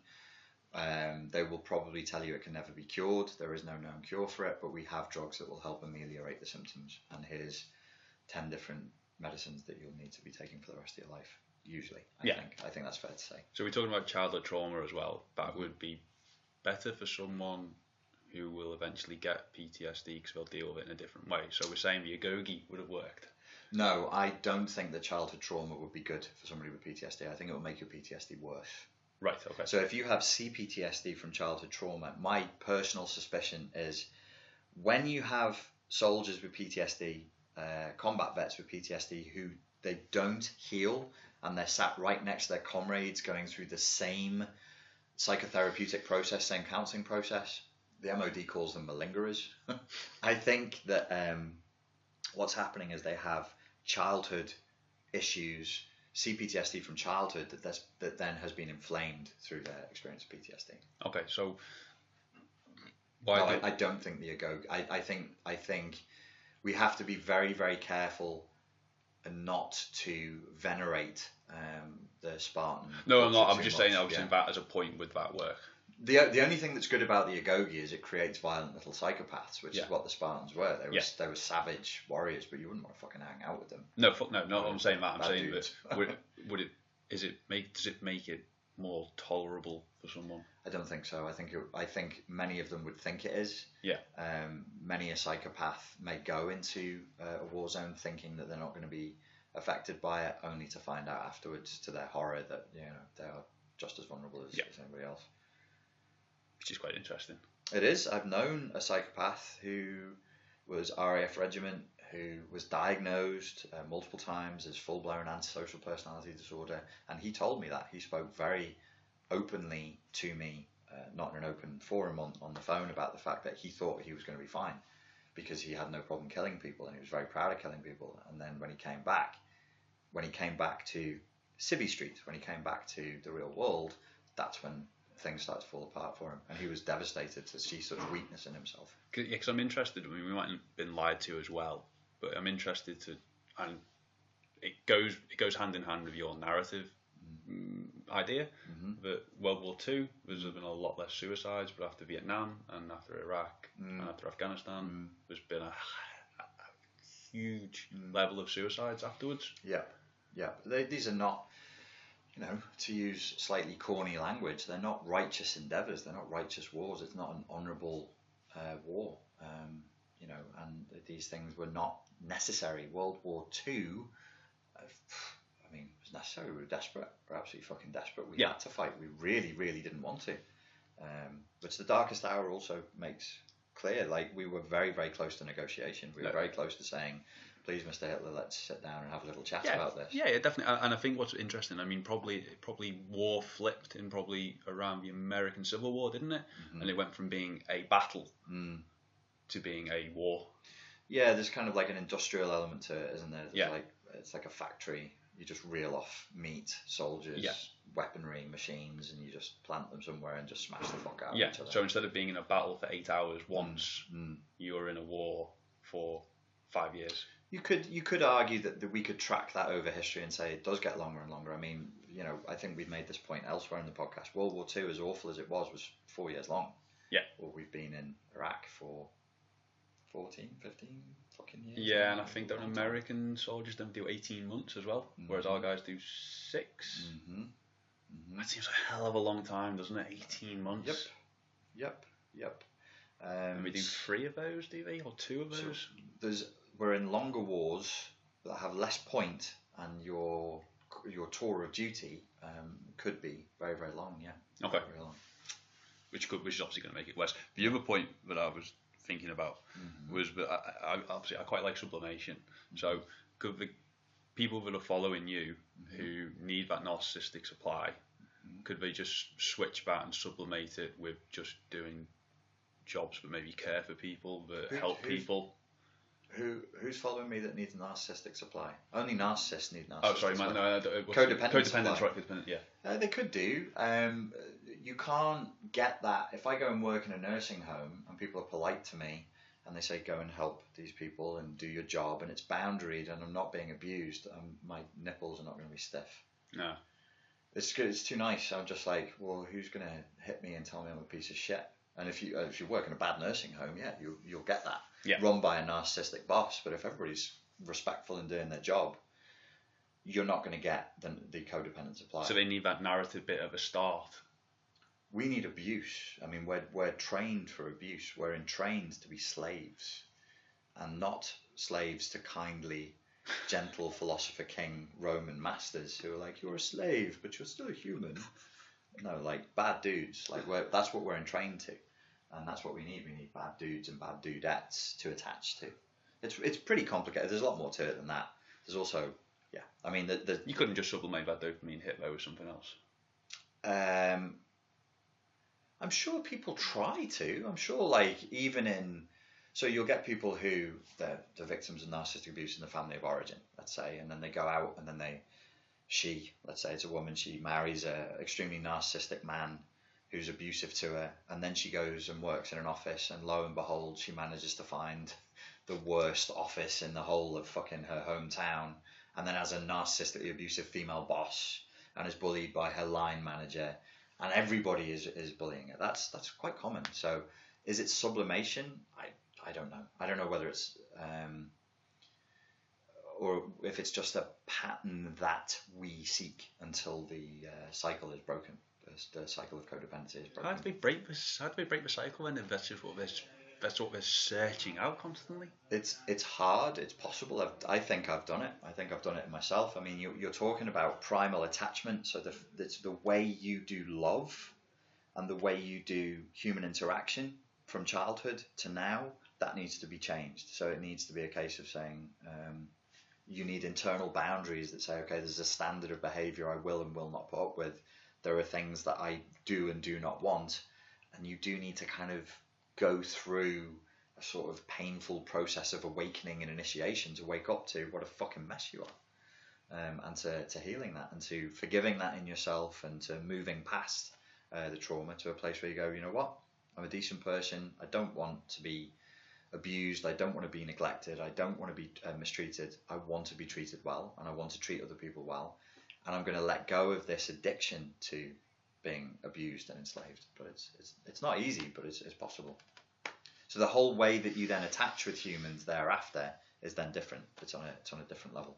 They will probably tell you it can never be cured. There is no known cure for it, but we have drugs that will help ameliorate the symptoms. And here's 10 different medicines that you'll need to be taking for the rest of your life. Usually, I think that's fair to say. So we're talking about childhood trauma as well. That would be better for someone who will eventually get PTSD because they'll deal with it in a different way. So we're saying the agoge would have worked. No, I don't think that childhood trauma would be good for somebody with PTSD. I think it will make your PTSD worse. Right, okay. So if you have CPTSD from childhood trauma, my personal suspicion is when you have soldiers with PTSD, combat vets with PTSD who they don't heal and they're sat right next to their comrades going through the same psychotherapeutic process, same counselling process, the MOD calls them malingerers. I think that what's happening is they have childhood issues, CPTSD from childhood that then has been inflamed through their experience of PTSD. Okay, so I don't think the agoge. I think we have to be very, very careful and not to venerate the Spartan. No, I'm not. I'm just saying. I was saying that as a point with that work. The only thing that's good about the agoge is it creates violent little psychopaths, which is what the Spartans were. They were savage warriors, but you wouldn't want to fucking hang out with them. No, I'm saying that. I'm saying that does it make it more tolerable for someone? I don't think so. I think many of them would think it is. Yeah. Many a psychopath may go into a war zone thinking that they're not going to be affected by it, only to find out afterwards, to their horror, that they are just as vulnerable as anybody else. Which is quite interesting. It is. I've known a psychopath who was RAF regiment, who was diagnosed multiple times as full-blown antisocial personality disorder, and he told me that. He spoke very openly to me, not in an open forum, on the phone, about the fact that he thought he was going to be fine because he had no problem killing people and he was very proud of killing people. And then when he came back to Civvy Street, when he came back to the real world, that's when things started to fall apart for him, and he was devastated to see such weakness in himself. Because I'm interested. I mean, we might have been lied to as well, but I'm interested to, and it goes hand in hand with your narrative idea that World War II there's been a lot less suicides, but after Vietnam and after Iraq and after Afghanistan, there's been a huge level of suicides afterwards. Yeah. These are not, to use slightly corny language, they're not righteous endeavours. They're not righteous wars. It's not an honourable war. And these things were not necessary. World War II, it was necessary. We were desperate. We're absolutely fucking desperate. We had to fight. We really, really didn't want to. Which the Darkest Hour also makes clear. Like, we were very, very close to negotiation. We were very close to saying, please, Mr. Hitler, let's sit down and have a little chat about this. Yeah, definitely. And I think what's interesting, probably war flipped in probably around the American Civil War, didn't it? And it went from being a battle to being a war. Yeah, there's kind of like an industrial element to it, isn't there? It's like a factory. You just reel off meat, soldiers, weaponry, machines, and you just plant them somewhere and just smash the fuck out of each other. So instead of being in a battle for 8 hours once, you're in a war for 5 years. You could argue that we could track that over history and say it does get longer and longer. I mean, I think we've made this point elsewhere in the podcast. World War II, as awful as it was 4 years long. Yeah. Well, we've been in Iraq for 14, 15 fucking years. Yeah, and I think that American soldiers don't do 18 months as well, whereas our guys do 6. That seems a hell of a long time, doesn't it? 18 months. Yep. And we do 3 of those, do they? Or 2 of those? So we're in longer wars that have less point, and your tour of duty could be very, very long. Yeah. Okay. Very long. Which is obviously going to make it worse. The other point that I was thinking about was that I quite like sublimation. So could the people that are following you who need that narcissistic supply, could they just switch that and sublimate it with just doing jobs that maybe care for people, that help people? Who's following me that needs narcissistic supply? Only narcissists need narcissistic. Oh, sorry, supply. Codependence, right? Codependent, yeah. They could do. You can't get that. If I go and work in a nursing home and people are polite to me and they say go and help these people and do your job and it's boundaried and I'm not being abused, my nipples are not going to be stiff. No. It's good. It's too nice. I'm just like, well, who's gonna hit me and tell me I'm a piece of shit? And if you work in a bad nursing home, yeah, you'll get that. Yeah. Run by a narcissistic boss. But if everybody's respectful and doing their job, you're not going to get the codependence applied. So they need that narrative bit at the start. We need abuse. I mean, we're trained for abuse. We're trained to be slaves, and not slaves to kindly, gentle philosopher king Roman masters who are like, you're a slave, but you're still a human. No, like bad dudes. Like that's what we're entrained to, and that's what we need. We need bad dudes and bad dudettes to attach to. It's pretty complicated. There's a lot more to it than that. There's also, yeah. I mean, you couldn't just sublimate that dopamine hit though with something else. I'm sure people try to. I'm sure, like, even in... So you'll get people who, they're victims of narcissistic abuse in the family of origin, let's say, and then they go out and then let's say it's a woman, she marries a extremely narcissistic man who's abusive to her, and then she goes and works in an office, and lo and behold, she manages to find the worst office in the whole of fucking her hometown, and then has a narcissistically abusive female boss, and is bullied by her line manager, and everybody is bullying her. That's quite common. So is it sublimation? I don't know. I don't know whether it's or if it's just a pattern that we seek until the cycle is broken. The cycle of codependency is broken. How do we break this? How do we break the cycle then? If that's just what we're searching out constantly. It's hard. It's possible. I think I've done it. I think I've done it myself. I mean, you're talking about primal attachment. So it's the way you do love and the way you do human interaction from childhood to now, that needs to be changed. So it needs to be a case of saying you need internal boundaries that say, okay, there's a standard of behavior I will and will not put up with. There are things that I do and do not want. And you do need to kind of go through a sort of painful process of awakening and initiation to wake up to what a fucking mess you are, and to healing that and to forgiving that in yourself and to moving past the trauma to a place where you go, you know what, I'm a decent person, I don't want to be abused, I don't want to be neglected, I don't want to be mistreated, I want to be treated well and I want to treat other people well, and I'm going to let go of this addiction to being abused and enslaved. But it's not easy, but it's possible. So the whole way that you then attach with humans thereafter is then different. It's on a different level.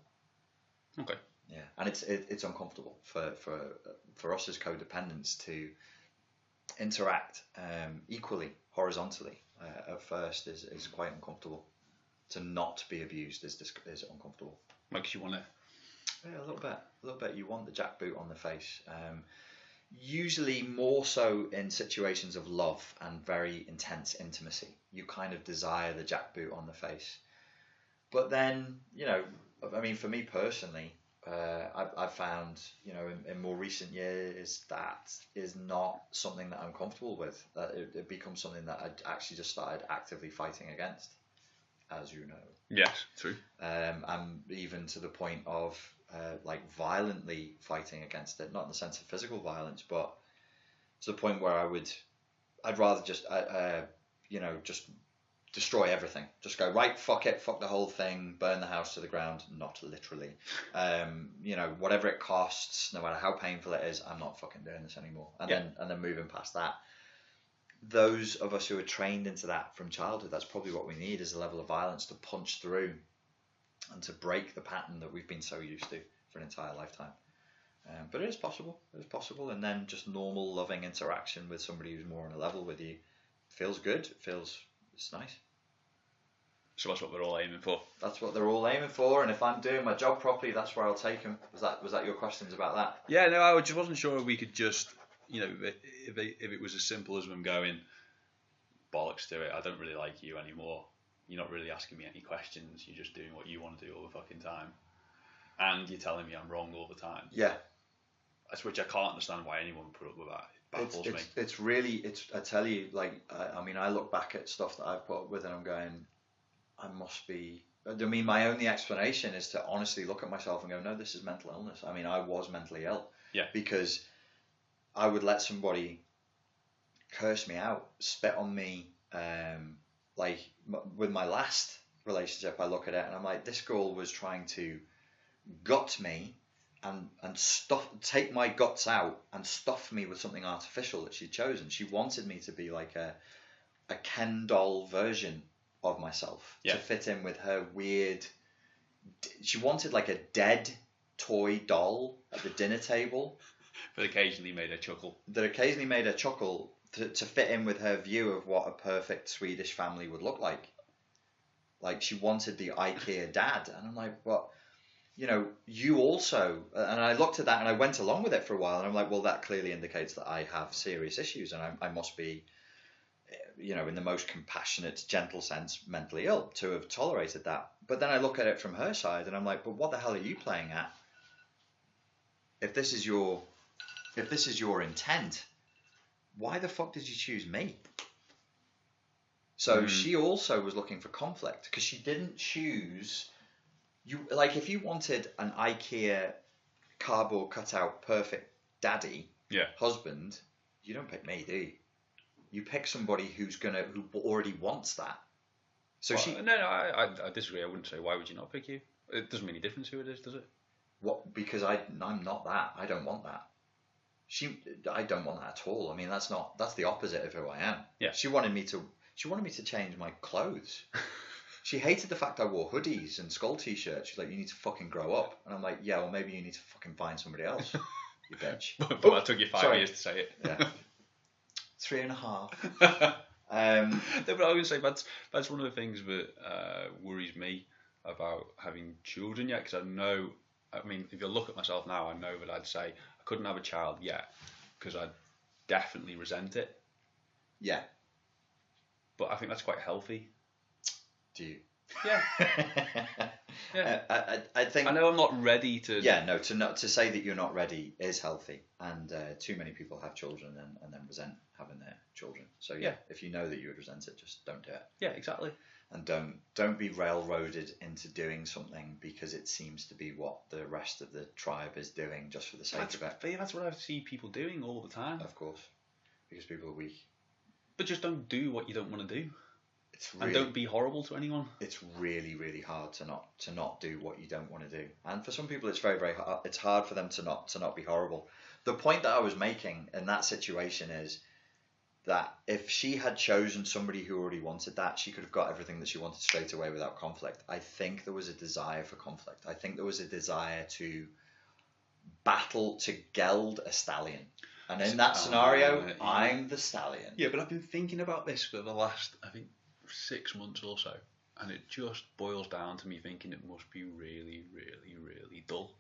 Okay. Yeah, and it's uncomfortable for us as codependents to interact equally horizontally at first is quite uncomfortable. To not be abused is uncomfortable. Makes you want to. Yeah, a little bit. You want the jackboot on the face. Usually more so in situations of love and very intense intimacy. You kind of desire the jackboot on the face. But then, you know, I mean, for me personally, I've found, you know, in more recent years, that is not something that I'm comfortable with. That it becomes something that I actually just started actively fighting against, as you know. Yes, true. And even to the point of like violently fighting against it, not in the sense of physical violence, but to the point where I'd rather just you know, just destroy everything. Just go, right, fuck it, fuck the whole thing, burn the house to the ground. Not literally. You know, whatever it costs, no matter how painful it is, I'm not fucking doing this anymore. And then moving past that. Those of us who are trained into that from childhood, that's probably what we need, is a level of violence to punch through and to break the pattern that we've been so used to for an entire lifetime. But it is possible. It is possible. And then just normal, loving interaction with somebody who's more on a level with you feels good. It's nice. So that's what they're all aiming for. That's what they're all aiming for. And if I'm doing my job properly, that's where I'll take them. Was that your questions about that? Yeah, no, I just wasn't sure if we could just, you know, if it was as simple as them going, bollocks to it, I don't really like you anymore. You're not really asking me any questions. You're just doing what you want to do all the fucking time. And you're telling me I'm wrong all the time. Yeah. That's which I can't understand why anyone would put up with that. It baffles me. It's really, I tell you, like, I mean, I look back at stuff that I've put up with and I'm going, I must be, I mean, my only explanation is to honestly look at myself and go, no, this is mental illness. I mean, I was mentally ill. Yeah. Because I would let somebody curse me out, spit on me, like with my last relationship, I look at it and I'm like, this girl was trying to gut me and take my guts out and stuff me with something artificial that she'd chosen. She wanted me to be like a Ken doll version of myself to fit in with her weird. She wanted like a dead toy doll at the dinner table that occasionally made her chuckle. To fit in with her view of what a perfect Swedish family would look like. Like she wanted the IKEA dad, and I'm like, what? You know, you also, and I looked at that and I went along with it for a while, and I'm like, well, that clearly indicates that I have serious issues, and I must be, you know, in the most compassionate, gentle sense, mentally ill to have tolerated that. But then I look at it from her side, and I'm like, but what the hell are you playing at? If this is your intent, why the fuck did you choose me? So she also was looking for conflict because she didn't choose you. Like if you wanted an IKEA cardboard cutout perfect daddy husband, you don't pick me, do you? You pick somebody who already wants that. So I disagree. I wouldn't say why would you not pick you. It doesn't make any difference who it is, does it? What? Because I'm not that. I don't want that. I don't want that at all. I mean, that's the opposite of who I am. Yeah. She wanted me to change my clothes. She hated the fact I wore hoodies and skull t-shirts. She's like, you need to fucking grow up. And I'm like, yeah, well, maybe you need to fucking find somebody else, you bitch. But that took you 5 years to say it. Yeah. 3.5. No, but I was going to say that's one of the things that worries me about having children yet, because I mean, if you look at myself now, I know that I'd say I couldn't have a child yet because I'd definitely resent it. Yeah. But I think that's quite healthy. Do you? Yeah. Yeah. I think. I know I'm not ready to. Yeah, no. To say that you're not ready is healthy, and too many people have children and then resent having their children. So yeah, if you know that you would resent it, just don't do it. Yeah, exactly. And don't be railroaded into doing something because it seems to be what the rest of the tribe is doing just for the sake of it. That's what I see people doing all the time. Of course, because people are weak. But just don't do what you don't want to do. And don't be horrible to anyone. It's really, really hard to not do what you don't want to do. And for some people, it's very, very hard. It's hard for them to not be horrible. The point that I was making in that situation is that if she had chosen somebody who already wanted that, she could have got everything that she wanted straight away without conflict. I think there was a desire for conflict. I think there was a desire to battle, to geld a stallion. And in that scenario, I'm the stallion. Yeah, but I've been thinking about this for the last, I think, 6 months or so. And it just boils down to me thinking it must be really, really, really dull.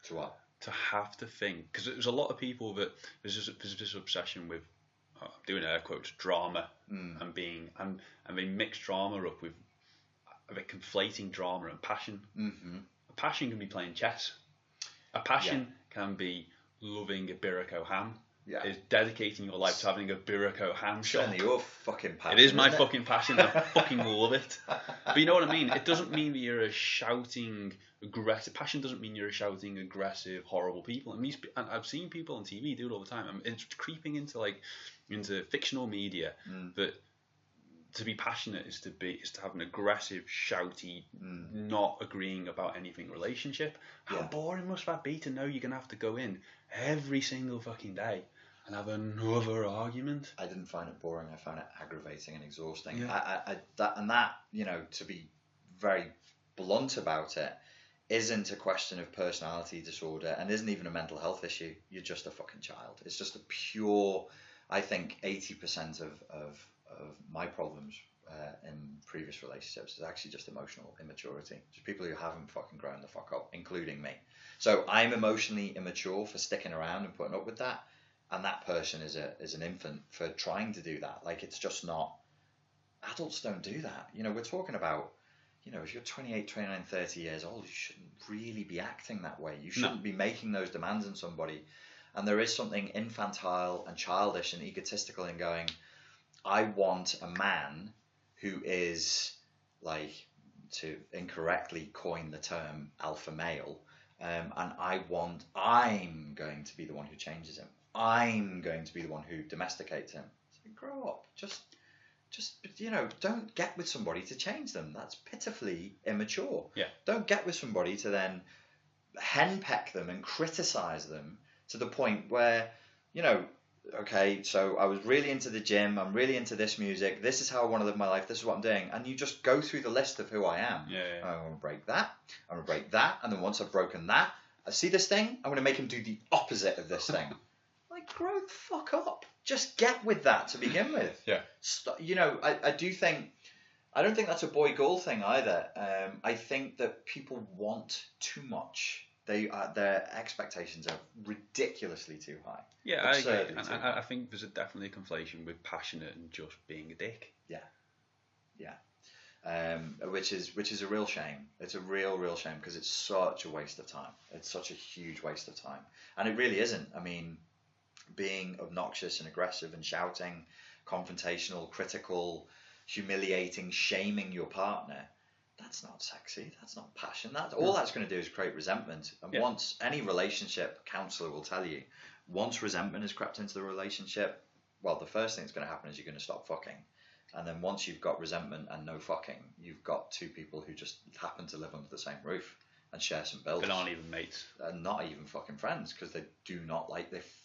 To what? To have to think. Because there's a lot of people that, there's this obsession with, I'm doing air quotes, drama. And they mix drama up with, conflating drama and passion. Mm-hmm. A passion can be playing chess. A passion can be loving a Birko ham. Yeah. Is dedicating your life to having a Birko ham shop. Certainly your fucking passion. It is my fucking passion. I fucking love it. But you know what I mean? It doesn't mean that you're a shouting, aggressive. Passion doesn't mean you're a shouting, aggressive, horrible people. And I've seen people on TV do it all the time. And it's creeping into fictional media that to be passionate is to have an aggressive, shouty, not agreeing about anything relationship. How boring must that be to know you're gonna have to go in every single fucking day and have another argument? I didn't find it boring. I found it aggravating and exhausting. Yeah. That you know, to be very blunt about it, isn't a question of personality disorder and isn't even a mental health issue. You're just a fucking child. It's just a pure. I think 80% of my problems in previous relationships is actually just emotional immaturity. Just people who haven't fucking grown the fuck up, including me. So I'm emotionally immature for sticking around and putting up with that, and that person is an infant for trying to do that. Like, it's just not. Adults don't do that. You know, we're talking about, you know, if you're 28, 29, 30 years old, you shouldn't really be acting that way. You shouldn't be making those demands on somebody. And there is something infantile and childish and egotistical in going, I want a man who is, like, to incorrectly coin the term alpha male, and I'm going to be the one who changes him. I'm going to be the one who domesticates him. So grow up. Just you know, don't get with somebody to change them. That's pitifully immature. Yeah. Don't get with somebody to then henpeck them and criticize them to the point where, you know, okay, so I was really into the gym, I'm really into this music, this is how I want to live my life, this is what I'm doing, and you just go through the list of who I am. I'm going to break that, I'm going to break that, and then once I've broken that, I see this thing, I'm going to make him do the opposite of this thing. Like, grow the fuck up. Just get with that to begin with. Yeah. You know, I do think, I don't think that's a boy goal thing either. I think that people want too much. Their expectations are ridiculously too high. Yeah, I agree. And I think there's definitely a conflation with passionate and just being a dick. Yeah. Which is a real shame. It's a real shame because it's such a waste of time. It's such a huge waste of time. And it really isn't. I mean, being obnoxious and aggressive and shouting, confrontational, critical, humiliating, shaming your partner, that's not sexy. That's not passion. All that's going to do is create resentment. And once any relationship counselor will tell you, once resentment has crept into the relationship, well, the first thing that's going to happen is you're going to stop fucking. And then once you've got resentment and no fucking, you've got two people who just happen to live under the same roof and share some bills. But aren't even mates. And not even fucking friends, because they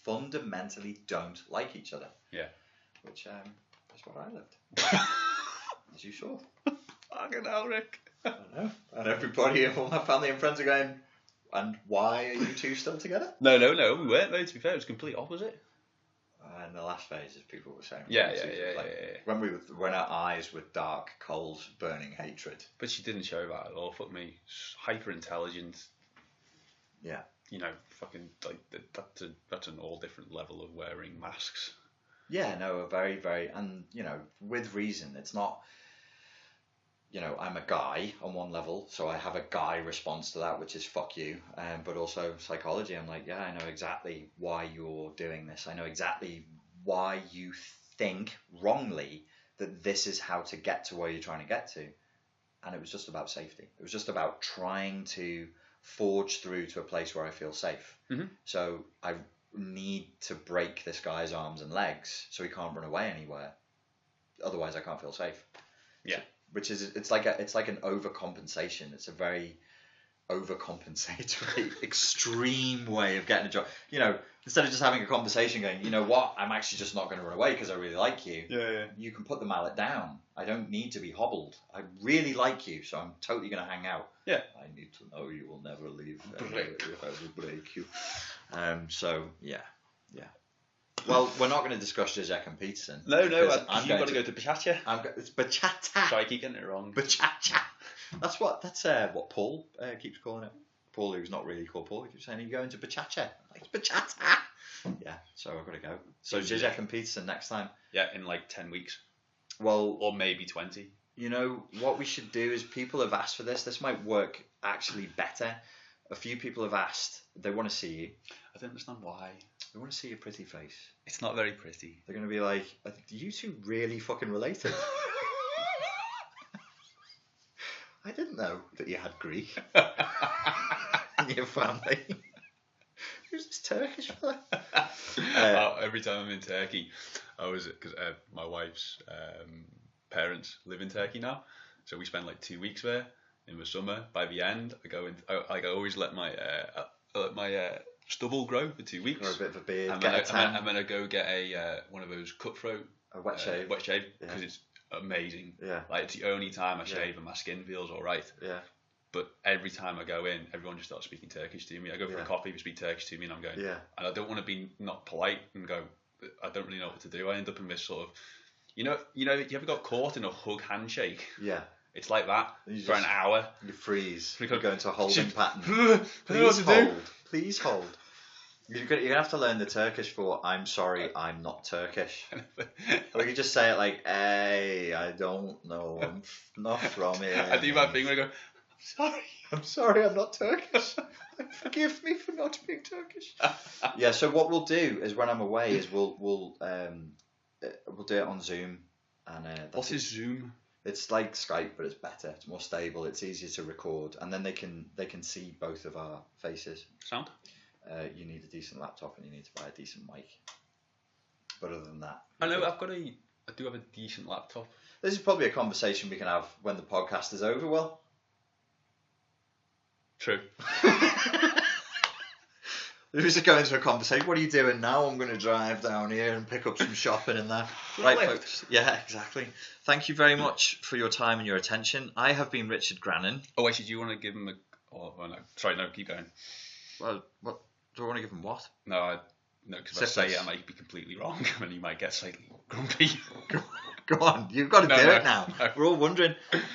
fundamentally don't like each other. Yeah. Which is what I lived. As you saw. Fucking hell, Rick. I know. And everybody, all my family and friends are going, and why are you two still together? No, we weren't, though, to be fair. It was complete opposite. In the last phase, as people were saying. Yeah. When our eyes were dark, cold, burning hatred. But she didn't show that at all. Fuck me. Hyper intelligent. Yeah. You know, fucking, like, that's an all different level of wearing masks. Yeah, no, a very, very, and, you know, with reason. It's not, you know, I'm a guy on one level, so I have a guy response to that, which is fuck you. But also psychology, I'm like, yeah, I know exactly why you're doing this. I know exactly why you think wrongly that this is how to get to where you're trying to get to. And it was just about safety. It was just about trying to forge through to a place where I feel safe. Mm-hmm. So I need to break this guy's arms and legs so he can't run away anywhere. Otherwise I can't feel safe. Yeah. Which is, it's like an overcompensation. It's a very overcompensatory, extreme way of getting a job. You know, instead of just having a conversation going, you know what, I'm actually just not going to run away because I really like you. Yeah. You can put the mallet down. I don't need to be hobbled. I really like you, so I'm totally going to hang out. Yeah. I need to know you will never leave. If I will break you. So, yeah. Well, we're not going to discuss Zizek and Peterson. No, you've got to go to Bachata. It's Bachata. Sorry, I keep getting it wrong. Bachata. That's what Paul keeps calling it. Paul, who's not really called Paul, he keeps saying, "Are you going to Bachata?" Like, Bachata. Yeah, so I've got to go. So Zizek and Peterson next time. Yeah, in like 10 weeks. Well, or maybe 20. You know, what we should do is, people have asked for this. This might work actually better. A few people have asked. They want to see you. I don't understand why. They want to see your pretty face. It's not very pretty. They're going to be like, are you two really fucking related? I didn't know that you had Greek in your family. Who's this Turkish fella? Every time I'm in Turkey, because my wife's parents live in Turkey now, so we spend like 2 weeks there in the summer. By the end, I always let my stubble grow for 2 weeks. Or a bit of a beard. And then I go get one of those cutthroat. A wet shave. Because it's amazing. Yeah. Like, it's the only time I shave and my skin feels alright. Yeah. But every time I go in, everyone just starts speaking Turkish to me. I go for a coffee, they speak Turkish to me, and I'm going. Yeah. And I don't want to be not polite and go, I don't really know what to do. I end up in this sort of, you ever got caught in a hug handshake? Yeah. It's like that for an hour. You freeze. You go into a holding pattern. Please hold. You're going to have to learn the Turkish for "I'm sorry, I'm not Turkish." Or you just say it like, "Hey, I don't know, I'm not from here." I do my thing where I go, I'm sorry, I'm not Turkish. Forgive me for not being Turkish." Yeah. So what we'll do is, when I'm away, is we'll do it on Zoom. And what is Zoom? It's like Skype, but it's better. It's more stable. It's easier to record, and then they can see both of our faces. Sound. You need a decent laptop and you need to buy a decent mic. But other than that, I do have a decent laptop. This is probably a conversation we can have when the podcast is over. Well, True. We just go into a conversation. What are you doing now? I'm going to drive down here and pick up some shopping and that. Right, folks. Yeah, exactly. Thank you very much for your time and your attention. I have been Richard Grannon. Oh, wait, did you want to give him a... Oh, no. Sorry, no, keep going. Well, what do I want to give him? What? No, because if I say it, I might be completely wrong and he might get slightly grumpy. Go on, you've got to do it now. No. We're all wondering.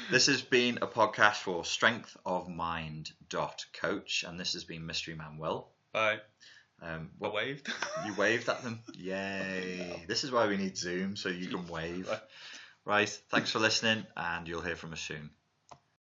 This has been a podcast for strengthofmind.coach, and this has been Mystery Man Will. Bye. I waved. You waved at them. Yay. This is why we need Zoom, so you can wave. Right. Thanks for listening, and you'll hear from us soon.